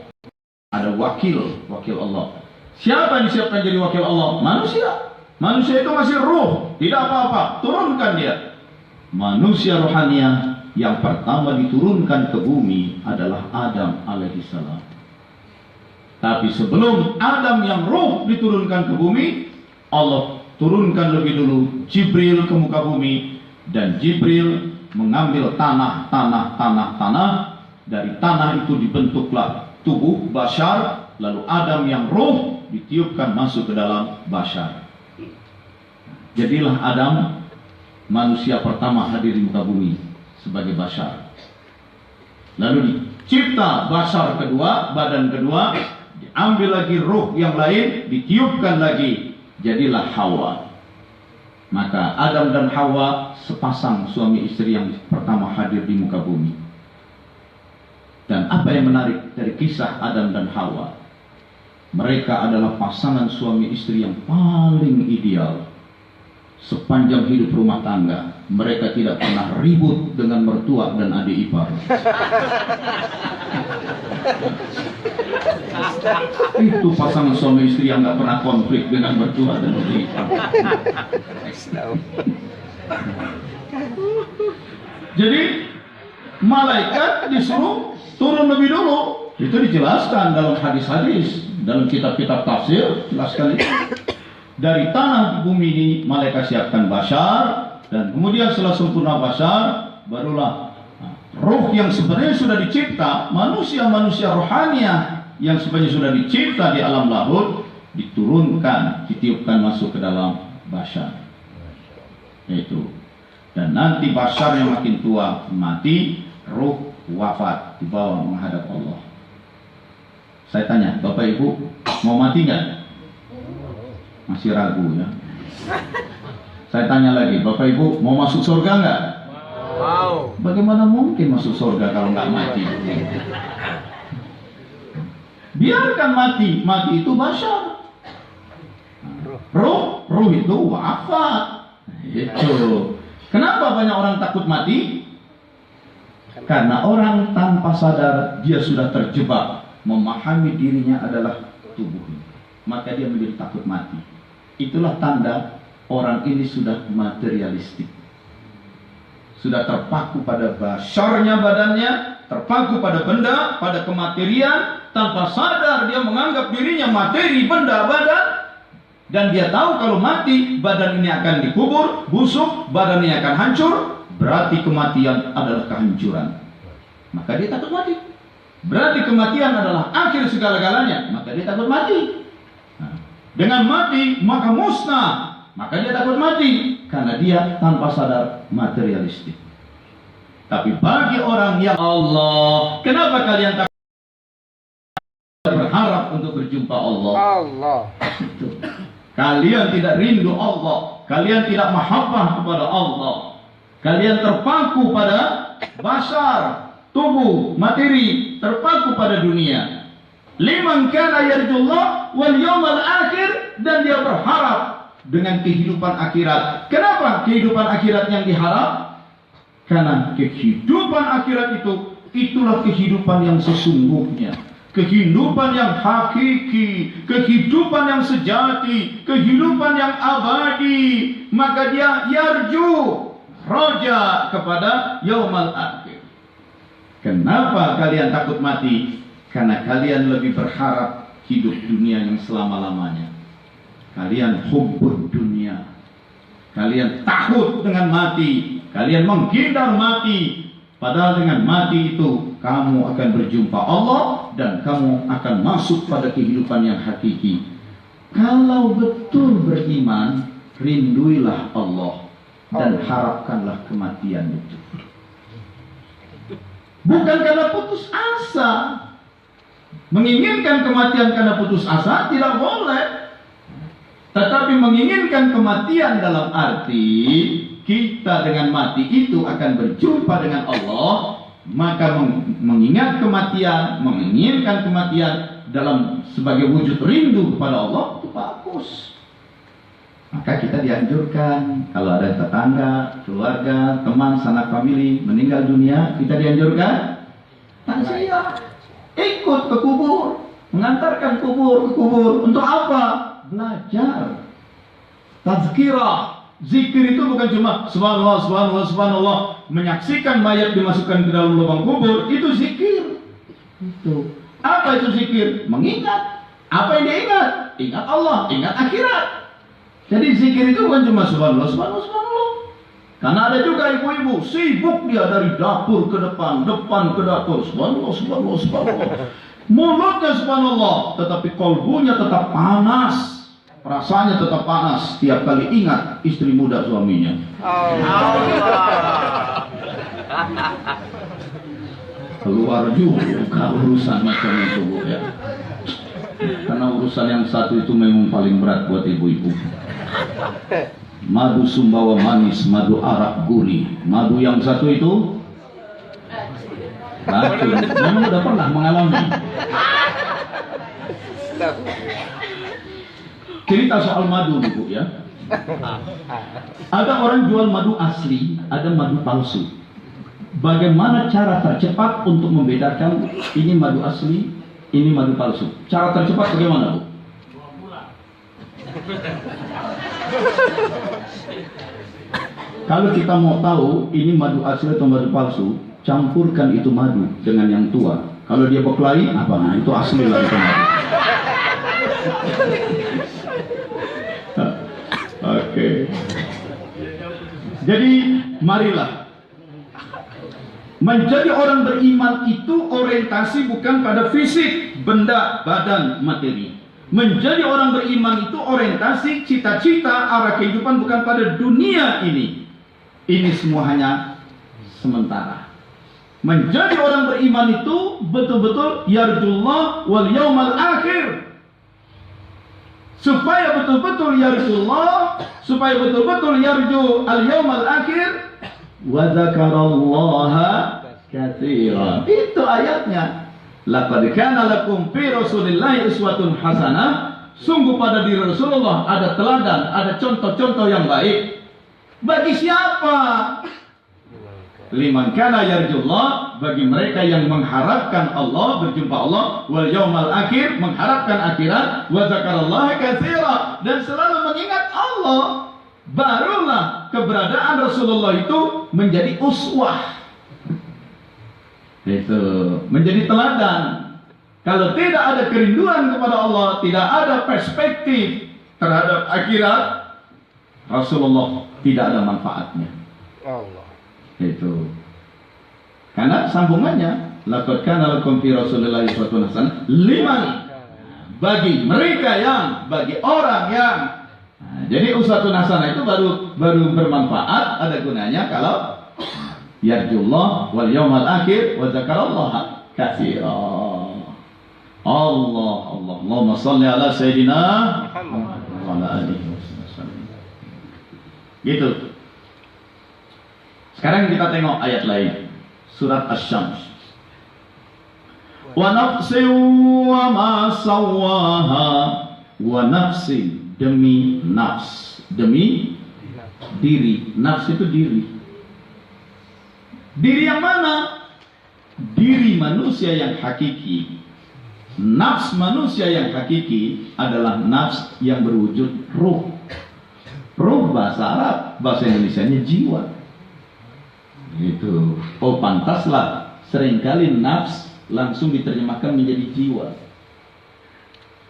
ada wakil Allah. Siapa yang disiapkan jadi wakil Allah? Manusia. Manusia itu masih ruh, tidak apa-apa, turunkan dia. Manusia rohaniah yang pertama diturunkan ke bumi adalah Adam alaihissalam. Tapi sebelum Adam yang ruh diturunkan ke bumi, Allah turunkan lebih dulu Jibril ke muka bumi, dan Jibril mengambil tanah. Dari tanah itu dibentuklah tubuh bashar, lalu Adam yang ruh ditiupkan masuk ke dalam bashar. Jadilah Adam manusia pertama hadir di muka bumi sebagai bashar. Lalu dicipta bashar kedua, badan kedua, diambil lagi ruh yang lain, ditiupkan lagi, jadilah Hawa. Maka Adam dan Hawa sepasang suami istri yang pertama hadir di muka bumi. Dan apa yang menarik dari kisah Adam dan Hawa? Mereka adalah pasangan suami istri yang paling ideal. Sepanjang hidup rumah tangga, mereka tidak pernah ribut dengan mertua dan adik ipar. Itu pasangan suami istri yang nggak pernah konflik dengan mertua dan adik ipar. Jadi malaikat disuruh turun lebih dulu. Itu dijelaskan dalam hadis-hadis, dalam kitab-kitab tafsir, jelaskan itu. Dari tanah bumi ini malaikat siapkan bashar, dan kemudian setelah sempurna bashar, barulah ruh yang sebenarnya sudah dicipta, manusia-manusia rohaniah yang sebenarnya sudah dicipta di alam lahut, diturunkan, ditiupkan masuk ke dalam bashar. Itu. Dan nanti bashar yang makin tua mati, ruh wafat, dibawa menghadap Allah. Saya tanya, Bapak Ibu mau mati nggak? Masih ragu ya. Saya tanya lagi, Bapak Ibu mau masuk surga nggak? Wow. Bagaimana mungkin masuk surga kalau nggak mati? Biarkan mati, mati itu basyar. Ruh itu wafat. Itu. Kenapa banyak orang takut mati? Karena orang tanpa sadar dia sudah terjebak memahami dirinya adalah tubuhnya. Maka dia menjadi takut mati. Itulah tanda orang ini sudah materialistik. Sudah terpaku pada basyarnya badannya, terpaku pada benda, pada kematerian, tanpa sadar dia menganggap dirinya materi, benda, badan, dan dia tahu kalau mati badan ini akan dikubur, busuk, badan ini akan hancur, berarti kematian adalah kehancuran. Maka dia takut mati. Berarti kematian adalah akhir segala-galanya, maka dia takut mati. Nah, dengan mati maka musnah, maka dia takut mati karena dia tanpa sadar materialistik. Tapi bagi orang yang Allah, kenapa kalian tak berharap untuk berjumpa Allah? Allah. Kalian tidak rindu Allah, kalian tidak mahabbah kepada Allah, kalian terpaku pada basar, tubuh, materi, terpaku pada dunia. Liman kana yarjullah wal yawmal akhir, dan dia berharap dengan kehidupan akhirat. Kenapa kehidupan akhirat yang diharap? Karena kehidupan akhirat itulah kehidupan yang sesungguhnya, kehidupan yang hakiki, kehidupan yang sejati, kehidupan yang abadi. Maka dia yarju, roja kepada yaumal akhir. Kenapa kalian takut mati? Karena kalian lebih berharap hidup dunia yang selama-lamanya. Kalian hubbud dunia. Kalian takut dengan mati. Kalian menghindar mati. Padahal dengan mati itu kamu akan berjumpa Allah dan kamu akan masuk pada kehidupan yang hakiki. Kalau betul beriman, rinduilah Allah dan harapkanlah kematian itu. Bukan karena putus asa. Menginginkan kematian karena putus asa tidak boleh. Tetapi menginginkan kematian dalam arti kita dengan mati itu akan berjumpa dengan Allah. Maka mengingat kematian, menginginkan kematian dalam sebagai wujud rindu kepada Allah, itu bagus. Maka kita dianjurkan, kalau ada tetangga, keluarga, teman, sanak famili meninggal dunia, kita dianjurkan takziah, ikut ke kubur, mengantarkan kubur ke kubur. Untuk apa? Belajar. Tazkirah. Zikir itu bukan cuma subhanallah, subhanallah, subhanallah, menyaksikan mayat dimasukkan ke dalam lubang kubur, itu zikir. Itu. Apa itu zikir? Mengingat. Apa yang diingat? Ingat Allah, ingat akhirat. Jadi zikir itu bukan cuma subhanallah, subhanallah, subhanallah. Karena ada juga ibu-ibu sibuk dia dari dapur ke depan, depan ke dapur, subhanallah, subhanallah, subhanallah. Mulutnya subhanallah, tetapi kolbunya tetap panas. Rasanya tetap panas tiap kali ingat istri muda suaminya. Keluar juga urusan macam itu, Bu, ya. Karena urusan yang satu itu memang paling berat buat ibu-ibu. Madu Sumbawa manis, madu arak gurih. Madu yang satu itu racun. Memang udah pernah mengalami. Cerita soal madu nih, Bu, ya. Ada orang jual madu asli, ada madu palsu. Bagaimana cara tercepat untuk membedakan ini madu asli, ini madu palsu? Cara tercepat bagaimana, Bu? Kalau kita mau tahu ini madu asli atau madu palsu, campurkan itu madu dengan yang tua. Kalau dia berkelahi, apa? Nah, itu asli lah itu madu. Oke. Jadi marilah menjadi orang beriman itu orientasi bukan pada fisik, benda, badan, materi. Menjadi orang beriman itu orientasi cita-cita arah kehidupan bukan pada dunia ini. Ini semua hanya sementara. Menjadi orang beriman itu betul-betul yarjullah wal yaumal akhir. Supaya betul-betul yarjullah, supaya betul-betul yarju al-yawmal akhir, wa dzakarallaha katsiran. Itu ayatnya. Laqad kana lakum fi Rasulillahi uswatun hasanah. Sungguh pada diri Rasulullah ada teladan, ada contoh-contoh yang baik. Bagi siapa? Liman kana yarjullah, bagi mereka yang mengharapkan Allah, berjumpa Allah, wal yaumal akhir, mengharapkan akhirat, wa dzakarallaha katsira, dan selalu mengingat Allah. Barulah keberadaan Rasulullah itu menjadi uswah. Itu menjadi teladan. Kalau tidak ada kerinduan kepada Allah, tidak ada perspektif terhadap akhirat, Rasulullah tidak ada manfaatnya. Allah. Itu. Karena sambungannya, laqad kana lakum fi Rasulillahi uswatun hasanah liman, bagi mereka yang, bagi orang yang. Nah, jadi uswatun hasanah itu baru bermanfaat, ada gunanya kalau yarjullah wal yaumal akhir wa dzakarallaha katsira. Allahumma shalli ala sayyidina Muhammad wa ala alihi wasallam. Gitu. Sekarang kita tengok ayat lain, surat Asy-Syams. Wa nafsin wa ma sawwaha, wa nafsin, demi nafs, demi diri. Nafs itu diri. Diri yang mana? Diri manusia yang hakiki. Nafs manusia yang hakiki adalah nafs yang berwujud ruh. Ruh bahasa Arab, bahasa Indonesianya jiwa. Gitu. Oh, pantaslah seringkali nafs langsung diterjemahkan menjadi jiwa.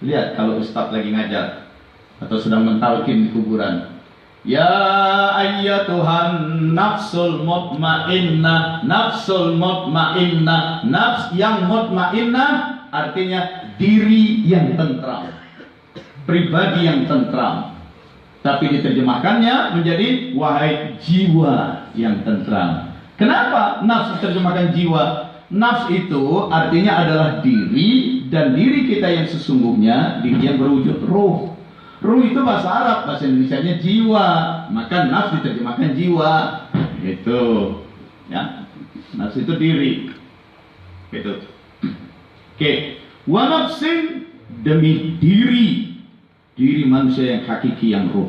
Lihat kalau ustaz lagi ngajar atau sedang mentalkin di kuburan. Ya ayyatuhan nafsul mutmainnah, nafsul mutmainnah, nafs yang mutmainnah artinya diri yang tentram, pribadi yang tentram. Tapi diterjemahkannya menjadi wahai jiwa yang tentram. Kenapa nafs diterjemahkan jiwa? Nafs itu artinya adalah diri, dan diri kita yang sesungguhnya diri yang berwujud ruh. Ruh itu bahasa Arab, bahasa Indonesianya jiwa. Maka nafs diterjemahkan jiwa. Gitu. Ya. Nafs itu diri. Gitu. Oke. Wa nafsin, demi diri. Diri manusia yang hakiki, yang ruh.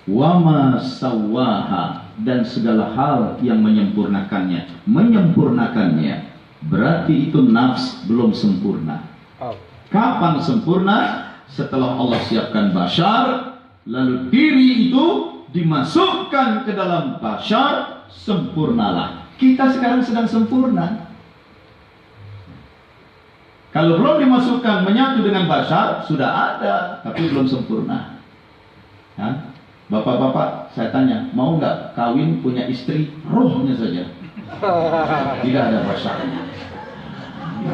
Wa ma sawwaha, dan segala hal yang menyempurnakannya. Menyempurnakannya berarti itu nafs belum sempurna. Kapan sempurna? Setelah Allah siapkan bashar, lalu diri itu dimasukkan ke dalam bashar, sempurnalah. Kita sekarang sedang sempurna. Kalau belum dimasukkan menyatu dengan bashar, sudah ada, tapi belum sempurna. Ya? Bapak-bapak, saya tanya, mau nggak kawin punya istri rohnya saja? Tidak ada bashar.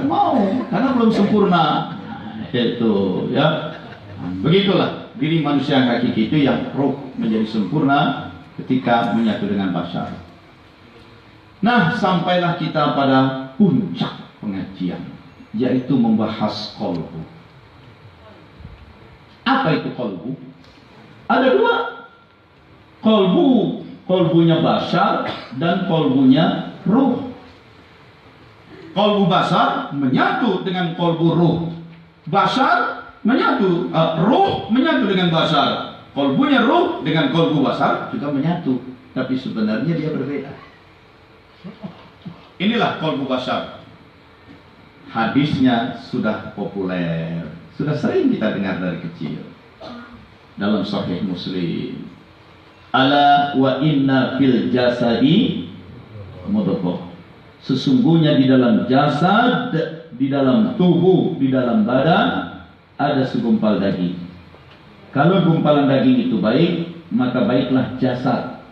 Mau, karena belum sempurna. Itu, ya. Begitulah diri manusia yang hakiki itu, yang roh menjadi sempurna ketika menyatu dengan bashar. Nah, sampailah kita pada puncak pengajian, yaitu membahas qalbu. Apa itu qalbu? Ada dua. Qalbunya bashar dan qalbunya ruh. Qalbu bashar menyatu dengan qalbu ruh. Bashar menyatu, ruh menyatu dengan bashar. Qalbunya ruh dengan qalbu bashar juga menyatu, tapi sebenarnya dia berbeda. Inilah qalbu bashar. Hadisnya sudah populer, sudah sering kita dengar dari kecil. Dalam Sahih Muslim, ala wa inna fil jasadi mudghah. Sesungguhnya di dalam jasad, di dalam tubuh, di dalam badan ada segumpal daging. Kalau gumpalan daging itu baik, maka baiklah jasad,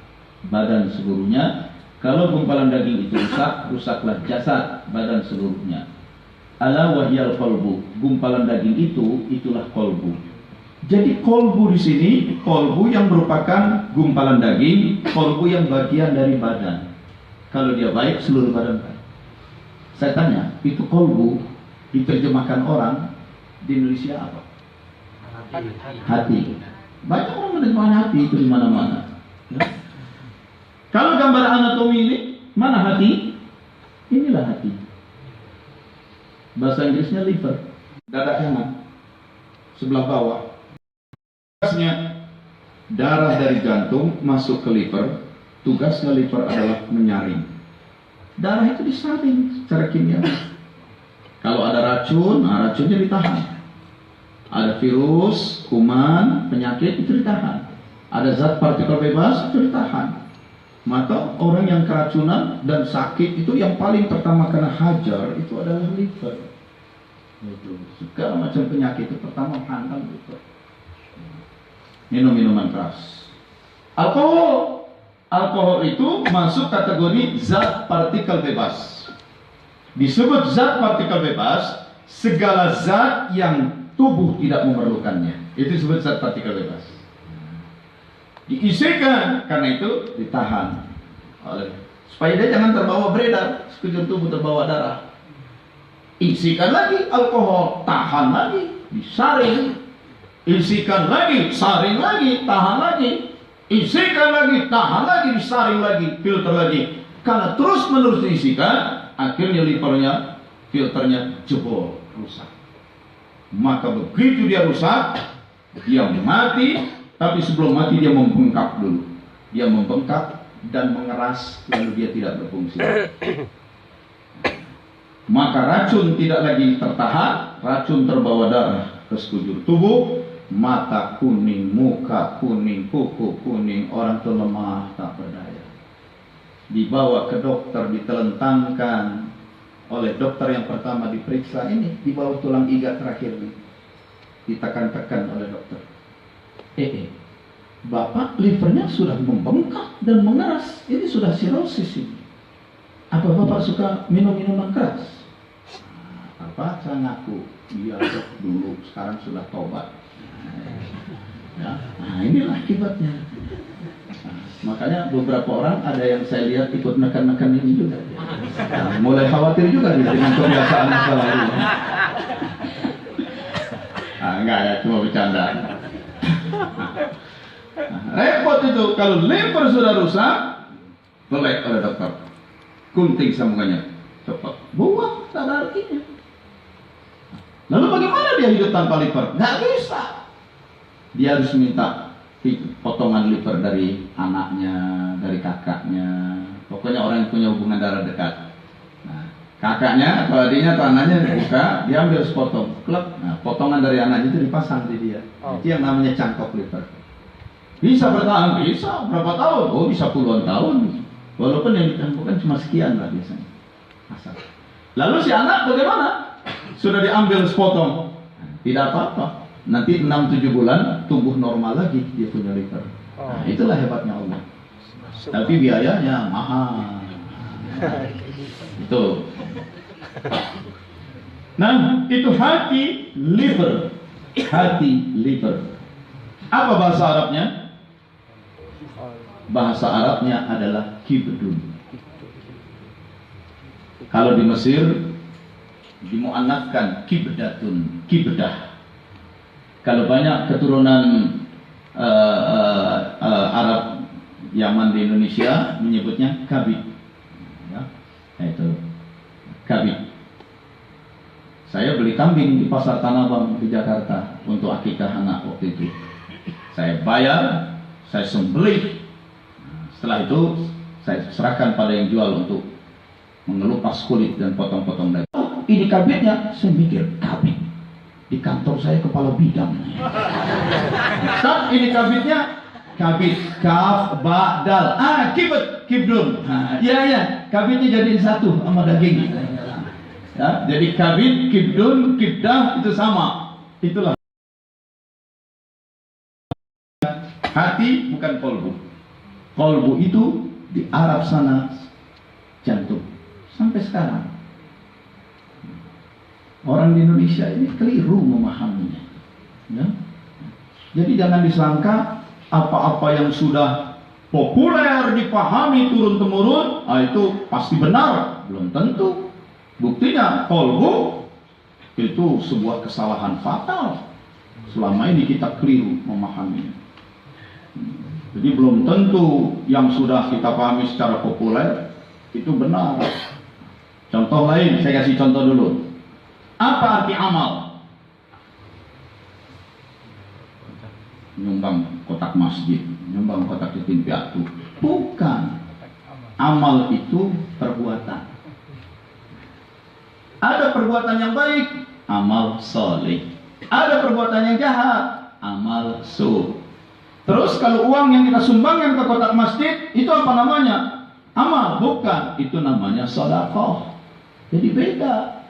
badan seluruhnya. Kalau gumpalan daging itu rusak, rusaklah jasad, badan seluruhnya. Ala wahyal qalbu, gumpalan daging itu, itulah qalbu. Jadi qalbu di sini, qalbu yang merupakan gumpalan daging, qalbu yang bagian dari badan. Kalau dia baik, seluruh badan baik. Saya tanya, itu qalbu diterjemahkan orang di Indonesia apa? Hati. Banyak orang menerjemahkan hati itu di mana-mana. Ya? Kalau gambar anatomi ini, mana hati? Inilah hati. Bahasa Inggrisnya liver. Dada kanan, sebelah bawah. Tugasnya darah dari jantung masuk ke liver. Tugasnya liver adalah menyaring. Darah itu disaring secara kimia. Kalau ada racun, racunnya ditahan. Ada virus, kuman, penyakit, itu ditahan. Ada zat partikel bebas, itu ditahan. Maka orang yang keracunan dan sakit itu yang paling pertama kena hajar itu adalah liver. Segala macam penyakit itu pertama hantam liver. Minum minuman keras. Alkohol itu masuk kategori zat partikel bebas. Disebut zat partikel bebas segala zat yang tubuh tidak memerlukannya. Itu disebut zat partikel bebas. Diisikan, karena itu ditahan supaya dia jangan terbawa beredar, sekujur tubuh terbawa darah. Isikan lagi alkohol, tahan lagi, disaring. Isikan lagi, saring lagi, tahan lagi. Isikan lagi, tahan lagi, disaring lagi, filter lagi. Karena terus menerus diisikan, akhirnya livernya, filternya jebol, rusak. Maka begitu dia rusak, dia mati. Tapi sebelum mati dia membengkak dulu. Dia membengkak dan mengeras, lalu dia tidak berfungsi. Maka racun tidak lagi tertahan, racun terbawa darah ke sekujur tubuh, mata kuning, muka kuning, kuku kuning, orang itu lemah tak berdaya. Dibawa ke dokter, ditelentangkan oleh dokter yang pertama diperiksa, ini di bawah tulang iga terakhir nih, ditekan-tekan oleh dokter. Bapak livernya sudah membengkak dan mengeras, ini sudah sirosis ini. Apa Bapak suka minum minuman keras? Bapak saya ngaku, iya dok dulu, sekarang sudah tobat. Ya, nah inilah akibatnya. Makanya beberapa orang ada yang saya lihat ikut nekan-nekan ini juga. Nah, mulai khawatir juga dengan kebiasaan masa lalu. Enggak ya, cuma bercanda. Repot itu kalau liver sudah rusak, belek oleh dokter, gunting sambungannya, cepat buang, tak ada artinya. Lalu bagaimana dia hidup tanpa liver? Nggak bisa. Dia harus minta potongan liver dari anaknya, dari kakaknya, pokoknya orang yang punya hubungan darah dekat. Nah, kakaknya atau adiknya atau anaknya buka, dia ambil sepotong, klep. Nah, potongan dari anaknya itu dipasang di dia. Itu yang namanya cangkok liver. Bisa bertahan, bisa berapa tahun? Oh, bisa puluhan tahun. Walaupun yang dicangkokkan cuma sekian lah biasanya. Asal. Lalu si anak bagaimana? Sudah diambil sepotong, tidak apa-apa. Nanti 6-7 bulan tumbuh normal lagi dia punya liver. Nah, itulah hebatnya Allah. Tapi biayanya mahal. Itu. Nah, itu hati liver. Hati liver. Apa bahasa Arabnya? Bahasa Arabnya adalah kibdun. Kalau di Mesir dimuannatkan kibdatun, kibdah. Kalau banyak keturunan Arab Yaman di Indonesia menyebutnya kabid. Ya, itu kabid. Saya beli kambing di pasar Tanah Abang di Jakarta untuk akikah anak waktu itu. Saya bayar, saya sembelih. Setelah itu saya serahkan pada yang jual untuk mengelupas kulit dan potong-potong daging. Oh, ini kabitnya, saya mikir kabit. Di kantor saya kepala bidang. Ini kabitnya, kabit kaf ba dal. Kibet, kibdun. Iya, kabitnya jadi satu sama daging. Ya, jadi kabit, kibdun, kibdah itu sama. Itulah hati, bukan kolbu. Kolbu itu di Arab sana jantung. Sampai sekarang orang di Indonesia ini keliru memahaminya. Ya? Jadi jangan disangka apa-apa yang sudah populer dipahami turun-temurun, itu pasti benar. Belum tentu. Buktinya kolbu itu sebuah kesalahan fatal. Selama ini kita keliru memahaminya. Jadi belum tentu yang sudah kita pahami secara populer itu benar. Contoh lain, saya kasih contoh dulu. Apa arti amal? Nyumbang kotak masjid, nyumbang kotak yatim piatu. Bukan. Amal itu perbuatan. Ada perbuatan yang baik, amal soleh. Ada perbuatan yang jahat, amal su. Terus kalau uang yang kita sumbangkan ke kotak masjid, itu apa namanya? Amal, bukan. Itu namanya sedekah. Jadi beda.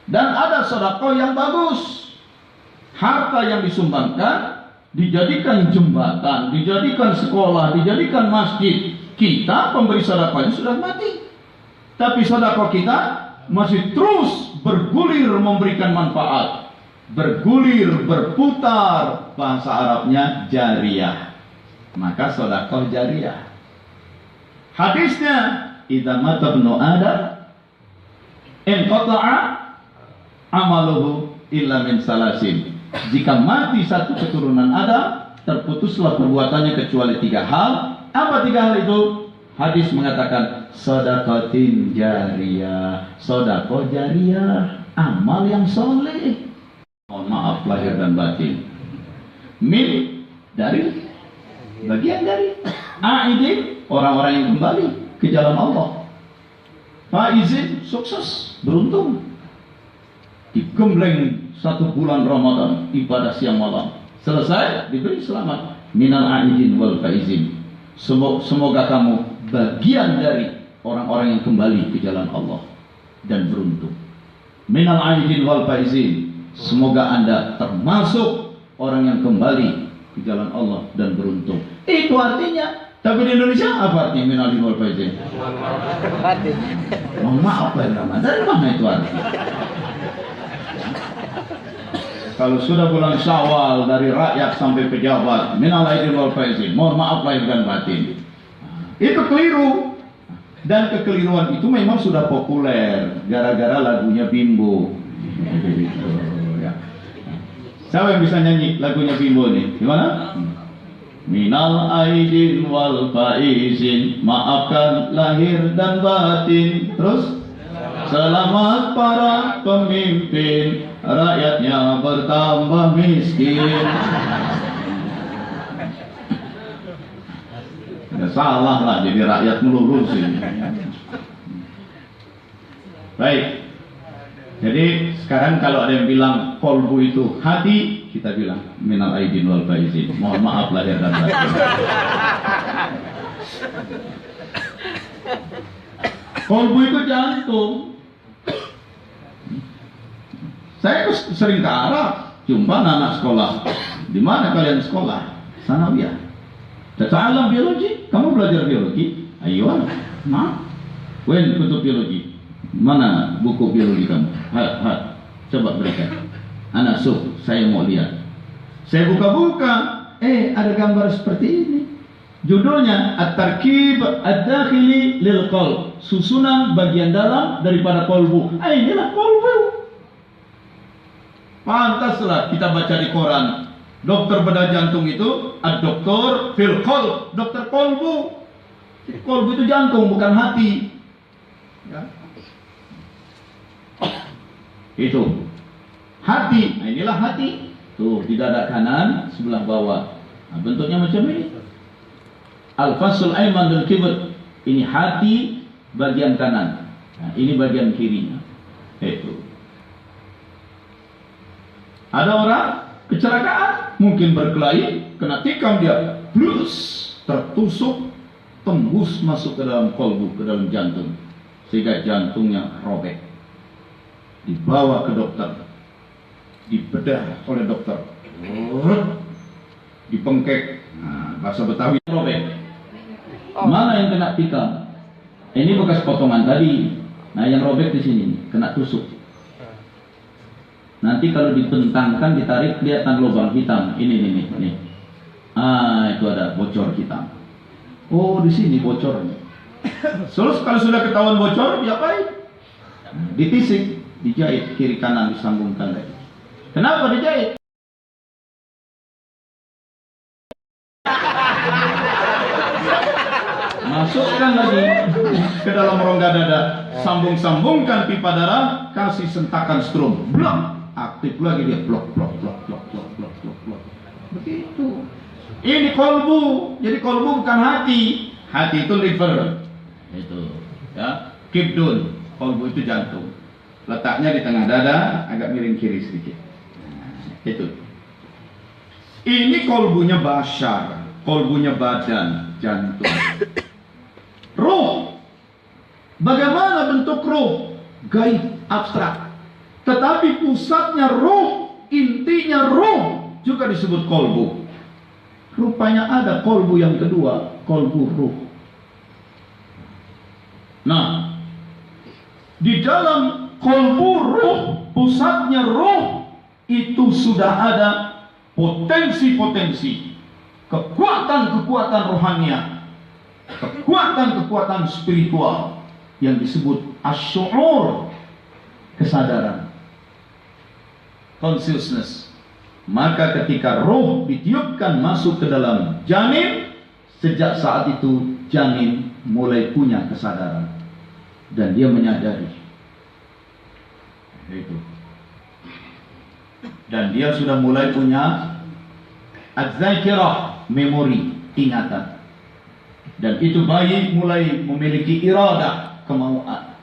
Dan ada sedekah yang bagus. Harta yang disumbangkan dijadikan jembatan, dijadikan sekolah, dijadikan masjid. Kita pemberi sedekahnya sudah mati. Tapi sedekah kita masih terus bergulir memberikan manfaat. Bergulir, berputar. Bahasa Arabnya jariyah. Maka sedekah jariyah. Hadisnya, idza mata ibnu Adam inqata'a amaluhu illa min salasin. Jika mati satu keturunan Adam, terputuslah perbuatannya kecuali 3 hal. Apa 3 hal itu? Hadis mengatakan sedekatin jariyah. Sedekah jariyah, amal yang soleh. Mohon maaf lahir dan batin. Min dari bagian dari aidin, orang-orang yang kembali ke jalan Allah. Faizin, sukses, beruntung. Digembleng 1 bulan Ramadan, ibadah siang malam. Selesai, diberi selamat. Minal aidin wal faizin. Semoga kamu bagian dari orang-orang yang kembali ke jalan Allah dan beruntung. Minal aidin wal faizin. Semoga Anda termasuk orang yang kembali ke jalan Allah dan beruntung. Itu artinya. Tapi di Indonesia apa artinya minal aidin wal faizin? Mohon maaf ya, dari mana itu artinya? Kalau sudah bulan Syawal dari rakyat sampai pejabat, minal aidin wal faizin, mohon maaf lahir dan batin. Itu keliru. Dan kekeliruan itu memang sudah populer gara-gara lagunya Bimbo. Siapa yang bisa nyanyi lagunya Bimbo nih? Gimana? Minal aidin wal faizin, maafkan lahir dan batin. Terus? Selamat para pemimpin, rakyatnya bertambah miskin. Ya salah lah jadi rakyat melulu sih. Baik. Jadi sekarang kalau ada yang bilang kolbu itu hati, kita bilang minal aidin wal faizin. Mohon maaf lahir dan batin. Kolbu itu jantung. Saya sering ke Arab, jumpa anak sekolah. Di mana kalian sekolah? Sanawiyah. Alam biologi. Kamu belajar biologi? Ayo, nah. Wen kutub biologi. Mana buku biologi kamu? Coba berikan. Anak saya mau lihat. Saya buka-buka. Ada gambar seperti ini. Judulnya At-Tarkib Ad-Dakhili Lil Qalb. Susunan bagian dalam daripada kolbu. Inilah kolbu. Pantaslah kita baca di koran. Dokter bedah jantung itu ad-doktor fil qalb, dokter kolbu. Kolbu itu jantung, bukan hati. Ya. Itu hati. Nah, inilah hati. Tuh di dada kanan sebelah bawah. Nah, bentuknya macam ini. Al-fasul aiman dul kibr. Ini hati bagian kanan. Nah, ini bagian kirinya. Itu. Ada orang kecelakaan, mungkin berkelahi, kena tikam dia, blus, tertusuk, tembus masuk ke dalam kolbu, ke dalam jantung, sehingga jantungnya robek. Dibawa ke dokter, dibedah oleh dokter, dipengkek, bahasa Betawi robek. Mana yang kena tikam? Ini bekas potongan tadi. Nah, yang robek di sini, kena tusuk. Nanti kalau dibentangkan, ditarik, kelihatan lubang hitam. Ini. Itu ada bocor hitam. Oh, di sini bocornya. Terus kalau sudah ketahuan bocor, diapain? Ditisik, dijahit kiri kanan, disambungkan lagi. Kenapa dijahit? masukkan lagi ke dalam rongga dada, sambung-sambungkan pipa darah, kasih sentakan strom, blok, aktif lagi dia, blok. Begitu. Ini kolbu, jadi kolbu bukan hati, hati itu liver, itu, ya, kibdun, kolbu itu jantung, letaknya di tengah dada, agak miring kiri sedikit, itu. Ini kolbunya basyar, kolbunya badan, jantung. Ruh, bagaimana bentuk ruh? Gaib, abstrak. Tetapi pusatnya ruh, intinya ruh juga disebut kolbu. Rupanya ada kolbu yang kedua, kolbu ruh. Nah, di dalam kolbu ruh, pusatnya ruh, itu sudah ada potensi-potensi, kekuatan-kekuatan rohania, kekuatan-kekuatan spiritual yang disebut asy'ur, kesadaran, consciousness. Maka ketika roh ditiupkan masuk ke dalam janin, sejak saat itu janin mulai punya kesadaran dan dia menyadari itu. Dan dia sudah mulai punya az-zakirah, memori, ingatan. Dan itu bayi mulai memiliki iradah, kemauan.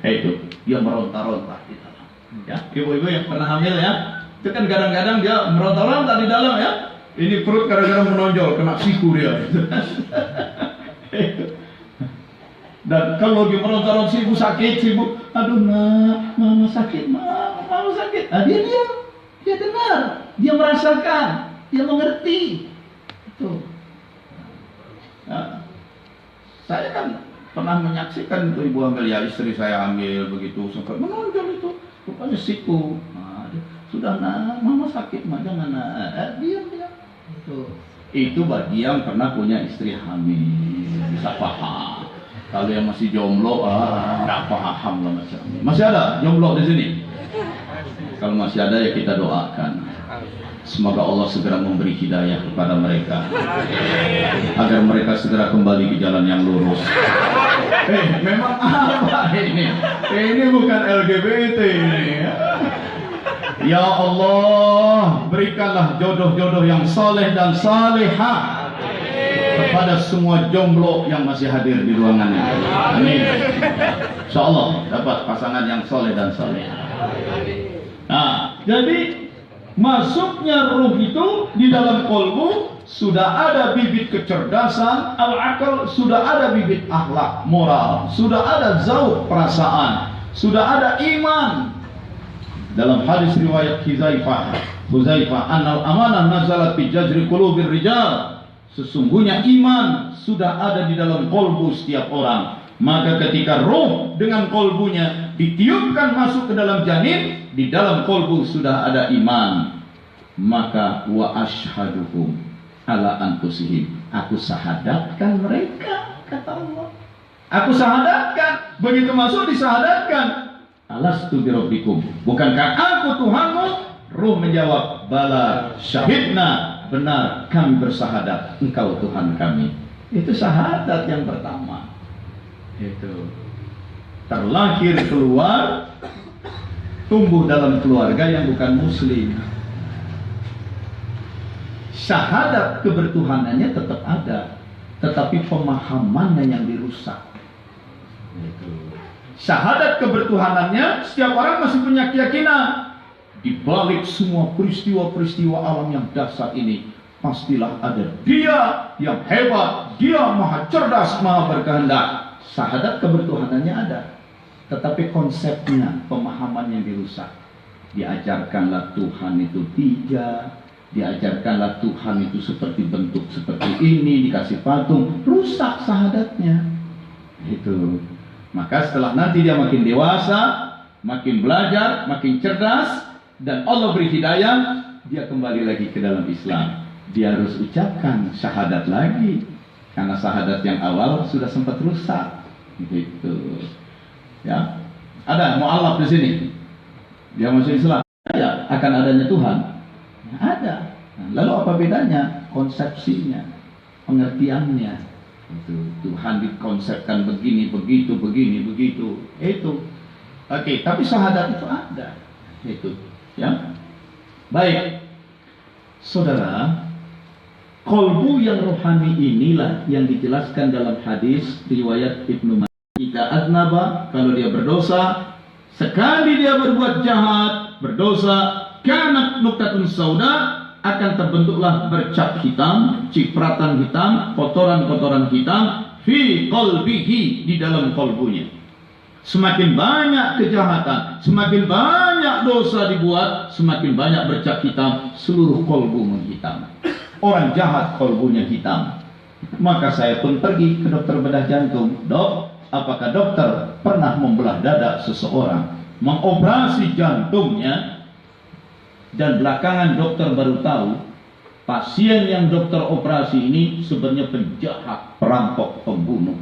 Itu dia meronta-ronta di dalam. Ya, ibu-ibu yang pernah hamil ya, itu kan kadang-kadang dia meronta-ronta di dalam ya. Ini perut kadang-kadang menonjol, kena siku dia. Dan kalau dia meronta-ronta, si ibu sakit, si ibu, aduh nak, mama sakit, mama sakit. Nah, dia diam, dia dengar, dia merasakan, dia mengerti. Itu. Nah, saya kan pernah menyaksikan itu ibu hamil, ya istri saya hamil begitu sampai menonjol itu, rupanya siku. Nah, sudah nak, mama sakit, mah jangan nak, diam. Itu bagi yang pernah punya istri hamil bisa paham. Kalau yang masih jomblo, nggak paham lah macam ini. Masih ada jomblo di sini? Kalau masih ada ya kita doakan. Semoga Allah segera memberi hidayah kepada mereka, agar mereka segera kembali ke jalan yang lurus. Memang apa ini? Ini bukan LGBT ini. Ya Allah, berikanlah jodoh-jodoh yang saleh dan salihah kepada semua jomblo yang masih hadir di ruangan ini. Amin. Insyaallah dapat pasangan yang saleh dan salihah. Nah, jadi masuknya ruh itu di dalam kolbu, sudah ada bibit kecerdasan, al-akal, sudah ada bibit akhlak, moral, sudah ada zauq, perasaan, sudah ada iman. Dalam hadis riwayat Huzaifah, annal amanah nazalat fi jazri qulubir rijal. Sesungguhnya iman sudah ada di dalam kolbu setiap orang. Maka ketika roh dengan kolbunya ditiupkan masuk ke dalam janin, di dalam kolbu sudah ada iman. Maka wa asyhaduhum ala anfusihim, aku syahadatkan mereka, kata Allah. Aku syahadatkan, begitu masuk disahadatkan. Alastu birabbikum, bukankah aku Tuhanmu? Ruh menjawab, bala syahidna, benar kami bersahadat engkau Tuhan kami. Itu syahadat yang pertama. Itu terlahir keluar, tumbuh dalam keluarga yang bukan muslim. Syahadat kebertuhanannya tetap ada, tetapi pemahamannya yang dirusak. Itu. Syahadat kebertuhanannya, setiap orang masih punya keyakinan di balik semua peristiwa-peristiwa alam yang dahsyat ini pastilah ada Dia yang hebat, Dia maha cerdas, maha berkehendak. Syahadat kebertuhanannya ada, tetapi konsepnya, pemahaman yang dirusak. Diajarkanlah Tuhan itu tiga, diajarkanlah Tuhan itu seperti bentuk seperti ini, dikasih patung, rusak syahadatnya. Itu. Maka setelah nanti dia makin dewasa, makin belajar, makin cerdas, dan Allah beri hidayah, dia kembali lagi ke dalam Islam. Dia harus ucapkan syahadat lagi, karena syahadat yang awal sudah sempat rusak. Gitu. Ya, ada mu'alaf di sini. Dia masuk Islam. Ya, akan adanya Tuhan. Ada. Lalu apa bedanya? Konsepsinya, pengertiannya. Tuhan dikonsepkan begini, begitu, begini, begitu. Itu. Oke, tapi syahadat itu ada. Itu, ya. Baik. Saudara, kolbu yang rohani inilah yang dijelaskan dalam hadis riwayat Ibnu Majah. Jika aznaba, kalau dia berdosa, sekali dia berbuat jahat, berdosa, kanat nuktatun sauda, akan terbentuklah bercak hitam, cipratan hitam, kotoran-kotoran hitam fi qalbihi, di dalam kolbunya. Semakin banyak kejahatan, semakin banyak dosa dibuat, semakin banyak bercak hitam, seluruh kolbu menghitam. Orang jahat kolbunya hitam. Maka saya pun pergi ke dokter bedah jantung. Dok, apakah dokter pernah membelah dada seseorang, mengoperasi jantungnya, dan belakangan dokter baru tahu pasien yang dokter operasi ini sebenarnya penjahat, perampok, pembunuh.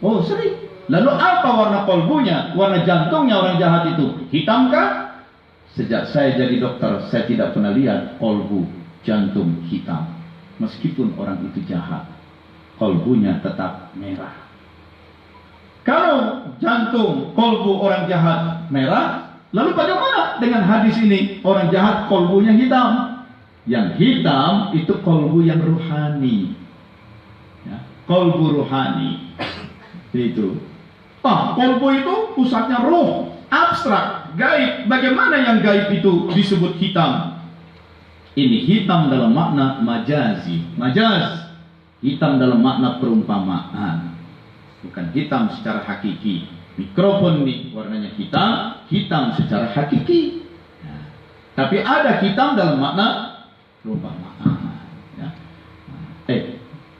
Oh, sering. Lalu apa warna kolbunya, warna jantungnya orang jahat itu? Hitamkah? Sejak saya jadi dokter, saya tidak pernah lihat kolbu jantung hitam. Meskipun orang itu jahat, kolbunya tetap merah. Kalau jantung, kolbu orang jahat merah, lalu bagaimana dengan hadis ini? Orang jahat kolbunya hitam. Yang hitam itu kolbu yang rohani, ya, kolbu rohani. Itu. Kolbu itu pusatnya roh, abstrak, gaib. Bagaimana yang gaib itu disebut hitam? Ini hitam dalam makna majazi. Majaz, hitam dalam makna perumpamaan, bukan hitam secara hakiki. Mikrofon ini warnanya hitam, hitam secara hakiki. Ya. Tapi ada hitam dalam makna perumpamaan. Ya.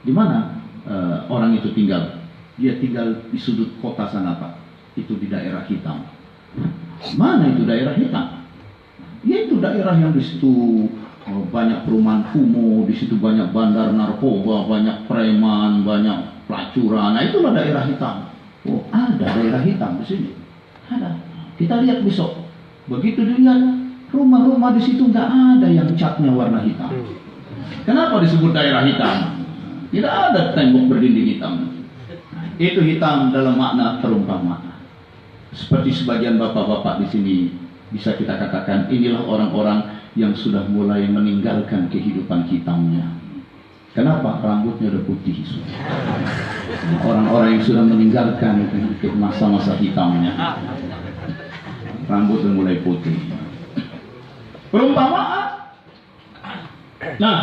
Di mana orang itu tinggal? Dia tinggal di sudut kota sana, Pak. Itu di daerah hitam. Mana itu daerah hitam? Ya, itu daerah yang di situ banyak perumahan kumuh, di situ banyak bandar narkoba, banyak preman, banyak pelacuran. Nah, itulah daerah hitam. Oh, ada daerah hitam di sini. Ada. Kita lihat besok. Begitu dilihat, rumah-rumah di situ nggak ada yang catnya warna hitam. Kenapa disebut daerah hitam? Tidak ada tembok berdinding hitam. Itu hitam dalam makna perumpamaan. Seperti sebagian bapak-bapak di sini bisa kita katakan, inilah orang-orang yang sudah mulai meninggalkan kehidupan hitamnya. Kenapa? Rambutnya udah putih. Orang-orang yang sudah meninggalkan masa-masa hitamnya, rambut udah mulai putih. Perumpamaan. Nah,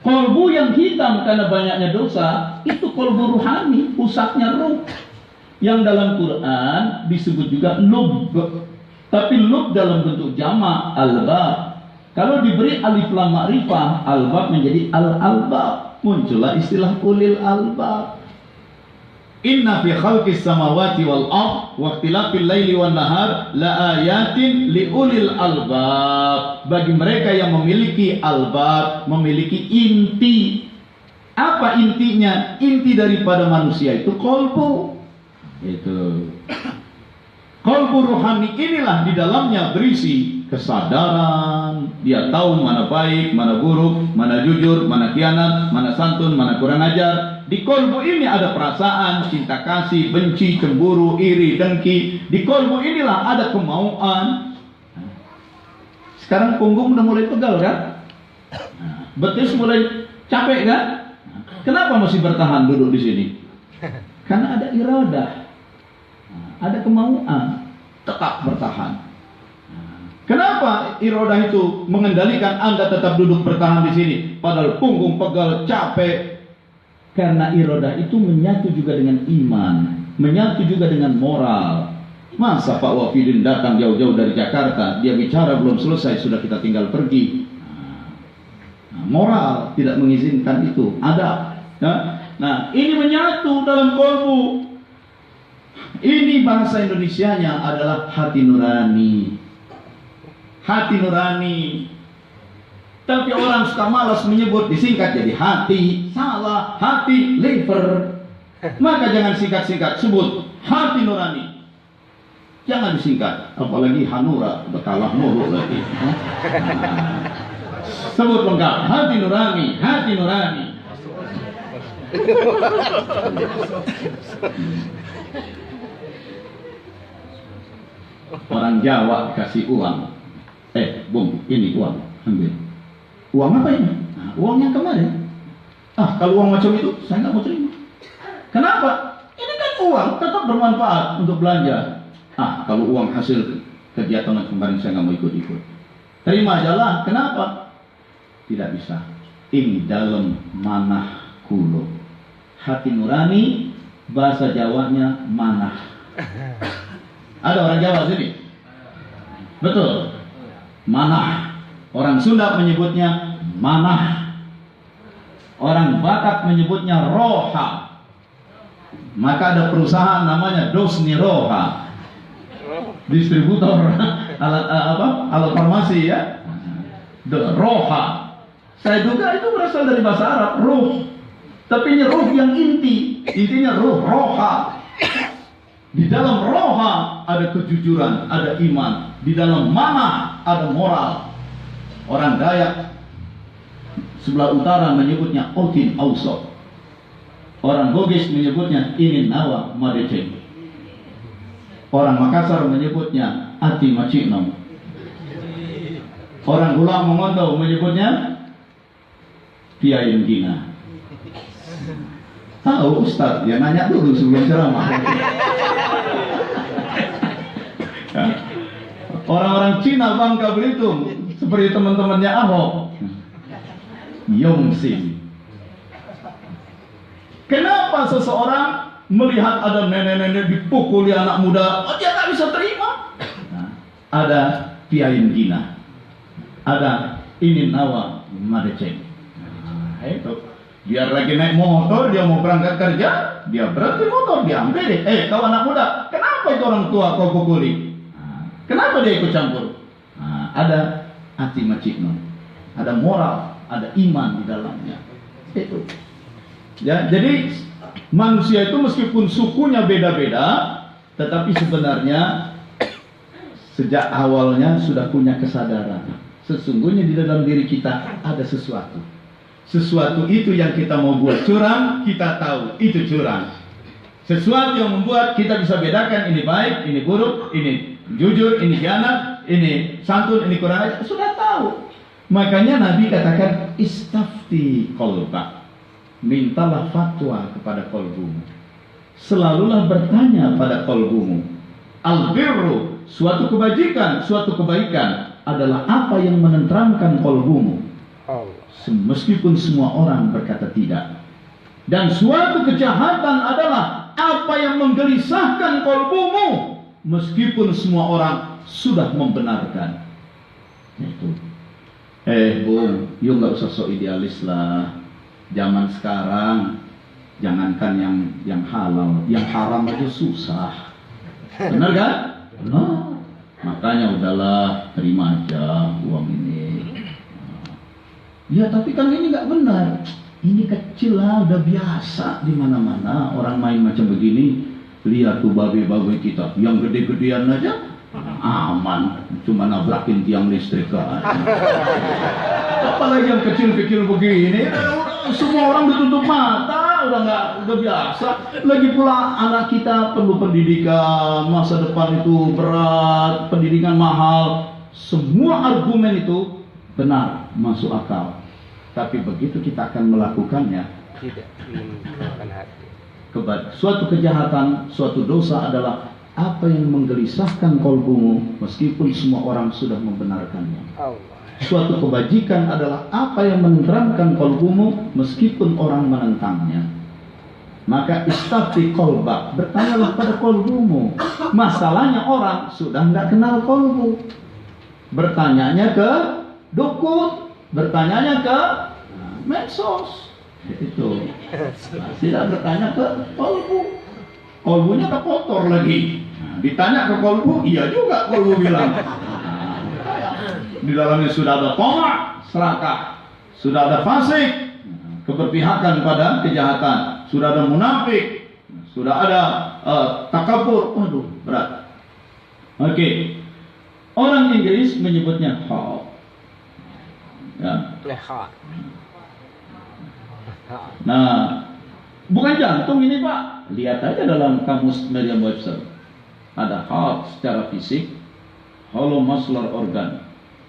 kolbu yang hitam karena banyaknya dosa, itu kolbu ruhani, pusatnya ruh. Yang dalam Quran disebut juga lub. Tapi lub dalam bentuk jamak, albab. Kalau diberi alif lam ma'rifah, albab menjadi al-albab. Muncullah istilah ulil albab. Inna fi khalqis samawati wal ard wa ikhtilafil laili wan nahar la ayatin li ulil albab. Bagi mereka yang memiliki albab, memiliki inti. Apa intinya? Inti daripada manusia itu kolbu. Itu. Kolbu rohani inilah di dalamnya berisi kesadaran. Dia tahu mana baik, mana buruk, mana jujur, mana khianat, mana santun, mana kurang ajar. Di kolbu ini ada perasaan, cinta kasih, benci, cemburu, iri, dengki. Di kolbu inilah ada kemauan. Sekarang punggung udah mulai pegal kan? Betis mulai capek kan? Kenapa masih bertahan duduk di sini? Karena ada iradah, ada kemauan, tetap bertahan. Kenapa iradah itu mengendalikan Anda tetap duduk bertahan di sini, padahal punggung pegal, capek? Karena iradah itu menyatu juga dengan iman, menyatu juga dengan moral. Masa Pak Wafidin datang jauh-jauh dari Jakarta, dia bicara belum selesai sudah kita tinggal pergi. Moral tidak mengizinkan itu. Ada. Nah, ini menyatu dalam kolbu. Ini bahasa Indonesianya adalah hati nurani. Hati nurani. Tapi orang suka malas menyebut, disingkat jadi hati. Salah, hati, liver. Maka jangan singkat-singkat, sebut hati nurani. Jangan disingkat, apalagi Hanura, bekalah mulu lagi. Sebut lengkap, hati nurani, hati nurani. Orang Jawa kasih uang. Bung, ini uang, ambil. Uang apa ini? Nah, uang yang kemarin. Kalau uang macam itu, saya nggak mau terima. Kenapa? Ini kan uang, tetap bermanfaat untuk belanja. Kalau uang hasil kegiatan yang kemarin, saya nggak mau ikut-ikut. Terima aja lah. Kenapa? Tidak bisa. Ini dalam manah kulo. Hati nurani, bahasa Jawanya manah. Ada orang Jawa sini? Betul. Manah. Orang Sunda menyebutnya manah. Orang Batak menyebutnya roha. Maka ada perusahaan namanya Dosni Roha, distributor alat farmasi ya. Roha. Saya duga itu berasal dari bahasa Arab, ruh. Tapi ini ruh yang intinya ruh roha. Di dalam roha ada kejujuran, ada iman. Di dalam manah ada moral. Orang Dayak sebelah utara menyebutnya Otin Ausok. Orang Bugis menyebutnya Inin Nawa Madeceng. Orang Makassar menyebutnya Ati Macinom. Orang Gula Mongondo menyebutnya Piayun Gina. Tahu Ustaz, ya nanya dulu sebelum ceramah. Orang-orang Cina Bangka Belitung seperti teman-temannya Ahok, Yongxin. Kenapa seseorang melihat ada nenek-nenek dipukuli anak muda, dia nggak bisa terima? Ada Piayun Gina, ada Inin Nawa Madeceng. Itu biar lagi naik motor, dia mau berangkat kerja, dia berhenti motor, dia ambil deh. Kau anak muda, kenapa itu orang tua kau pukuli? Kenapa dia ikut campur? Ada hati macikno, ada moral, ada iman di dalamnya. Itu. Ya, jadi manusia itu meskipun sukunya beda-beda, tetapi sebenarnya sejak awalnya sudah punya kesadaran. Sesungguhnya di dalam diri kita ada sesuatu. Sesuatu itu yang kita mau buat curang, kita tahu itu curang. Sesuatu yang membuat kita bisa bedakan ini baik, ini buruk, ini jujur, ini khianat, ini santun, ini kurang ajar, sudah tahu. Makanya Nabi katakan istafti qalbak. Mintalah fatwa kepada kolbumu. Selalulah bertanya pada kolbumu. Albirru, suatu kebajikan, suatu kebaikan adalah apa yang menenteramkan kolbumu. Meskipun semua orang berkata tidak. Dan suatu kejahatan adalah apa yang menggelisahkan kolbumu. Meskipun semua orang sudah membenarkan. Itu. Bung, you nggak usah sok idealis lah. Zaman sekarang jangankan yang halal, yang haram aja susah. Benar kan? Benar. Makanya udahlah, terima aja uang ini. Ya tapi kan ini nggak benar. Ini kecil lah, udah biasa di mana-mana orang main macam begini. Lihat tuh babe-babe kita yang gede-gedean aja aman, cuma nabrakin tiang listrik kan. Apalagi yang kecil-kecil begini, semua orang ditutup mata, udah biasa. Lagi pula anak kita perlu pendidikan, masa depan itu berat, pendidikan mahal. Semua argumen itu benar, masuk akal. Tapi begitu kita akan melakukannya, tidak menggunakan hati. Suatu kejahatan, suatu dosa adalah apa yang menggelisahkan kolbumu meskipun semua orang sudah membenarkannya. Suatu kebajikan adalah apa yang menenteramkan kolbumu meskipun orang menentangnya. Maka istafti kolbak, bertanyalah pada kolbumu. Masalahnya orang sudah nggak kenal kolbu. Bertanyanya ke dukun, bertanyanya ke medsos. Itu. Tidak bertanya ke kolbu. Kolbunya kotor lagi. Ditanya ke kolbu, iya juga kolbu bilang. Di dalamnya sudah ada tomak, serakah, sudah ada fasik, keberpihakan pada kejahatan, sudah ada munafik, sudah ada takabur. Waduh, berat. Oke. Orang Inggris menyebutnya hawk. Ya. Nah, Bukan jantung ini Pak. Lihat aja dalam kamus Merriam-Webster. Ada heart secara fisik, hollow muscular organ.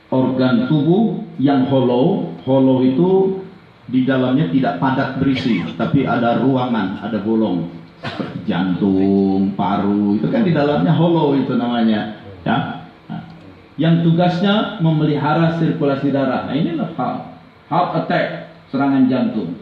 Organ tubuh yang hollow. Hollow itu di dalamnya tidak padat berisi, tapi ada ruangan, ada bolong. Seperti jantung, paru, itu kan di dalamnya hollow itu namanya. Ya. Nah, yang tugasnya memelihara sirkulasi darah. Nah, inilah heart attack, serangan jantung.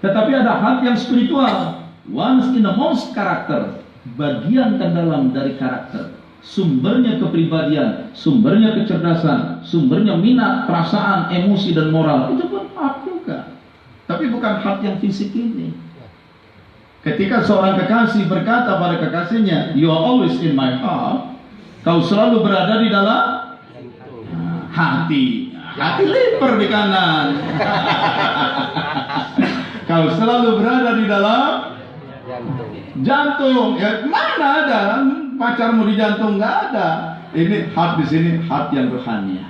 Tetapi ada heart yang spiritual, once in the most karakter, bagian terdalam dari karakter, sumbernya kepribadian, sumbernya kecerdasan, sumbernya minat, perasaan, emosi dan moral. Itu pun heart juga. Tapi bukan heart yang fisik ini. Ketika seorang kekasih berkata pada kekasihnya, "You are always in my heart," kau selalu berada di dalam hati. Hati liper di kanan. Kau selalu berada di dalam jantung. Ya mana ada pacarmu di jantung? Nggak ada. Ini heart di sini, heart yang rohani.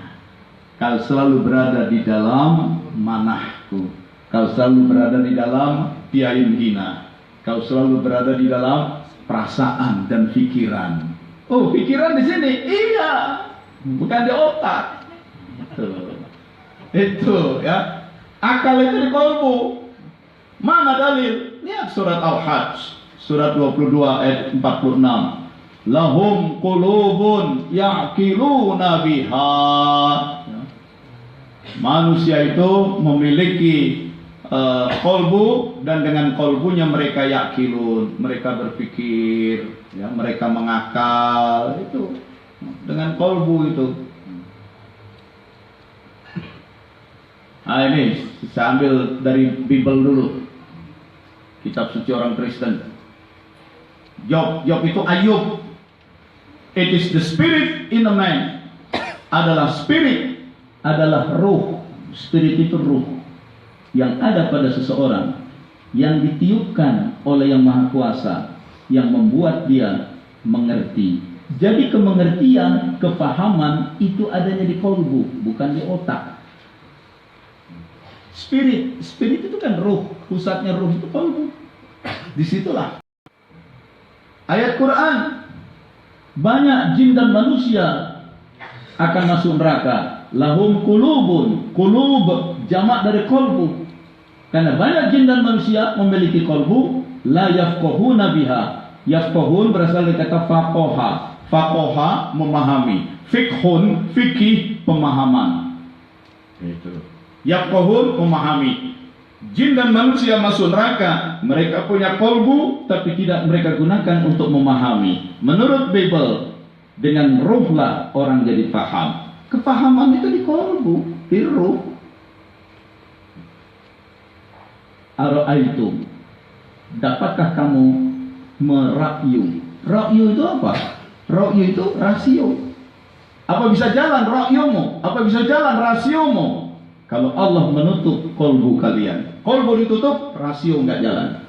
Kau selalu berada di dalam manahku. Kau selalu berada di dalam piain hina. Kau selalu berada di dalam perasaan dan pikiran. Oh, pikiran di sini? Iya, bukan di otak. Itu ya. Akal itu di kolbu. Mana dalil? Lihat surat Al-Hajj, surat 22 ayat 46. Lahum qulubun ya'qiluna biha. Manusia itu memiliki kolbu, dan dengan kolbunya mereka ya'qilun, mereka berpikir, ya, mereka mengakal, itu dengan kolbu itu. Nah ini saya ambil dari Bible dulu, kitab suci orang Kristen. Job itu Ayub. It is the spirit in a man. Adalah spirit, adalah ruh. Spirit itu ruh yang ada pada seseorang, yang ditiupkan oleh Yang Maha Kuasa, yang membuat dia mengerti. Jadi kemengertian, kefahaman itu adanya di kolbu, bukan di otak. Spirit itu kan ruh, pusatnya ruh itu kolbu. Disitulah ayat Quran, banyak jin dan manusia akan masuk neraka. Lahum qulubun, qulub jamak dari kolbu. Karena banyak jin dan manusia memiliki kolbu, la yafqahuna biha. Yafqahun berasal dari kata faqaha. Faqaha memahami. Fiqhun, fikih, pemahaman. Itu. Yafqahun memahami. Jin dan manusia masuk neraka, mereka punya kolbu tapi tidak mereka gunakan untuk memahami. Menurut Bible, dengan ruhlah orang jadi paham. Kepahaman itu di kolbu, di ruh. Ara'aitum, dapatkah kamu mera'yu? Ra'yu itu apa? Ra'yu itu rasio. Apa bisa jalan ra'yumu? Apa bisa jalan rasiomu? Kalau Allah menutup kolbu kalian, kolbu ditutup, rasio nggak jalan.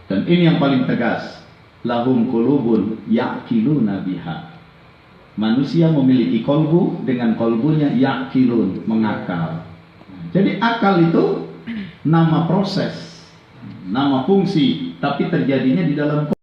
Dan ini yang paling tegas. Lahum qulubun ya'qiluna biha. Manusia memiliki kolbu, dengan kolbunya ya'qilun, mengakal. Jadi akal itu nama proses, nama fungsi, tapi terjadinya di dalam kolbu.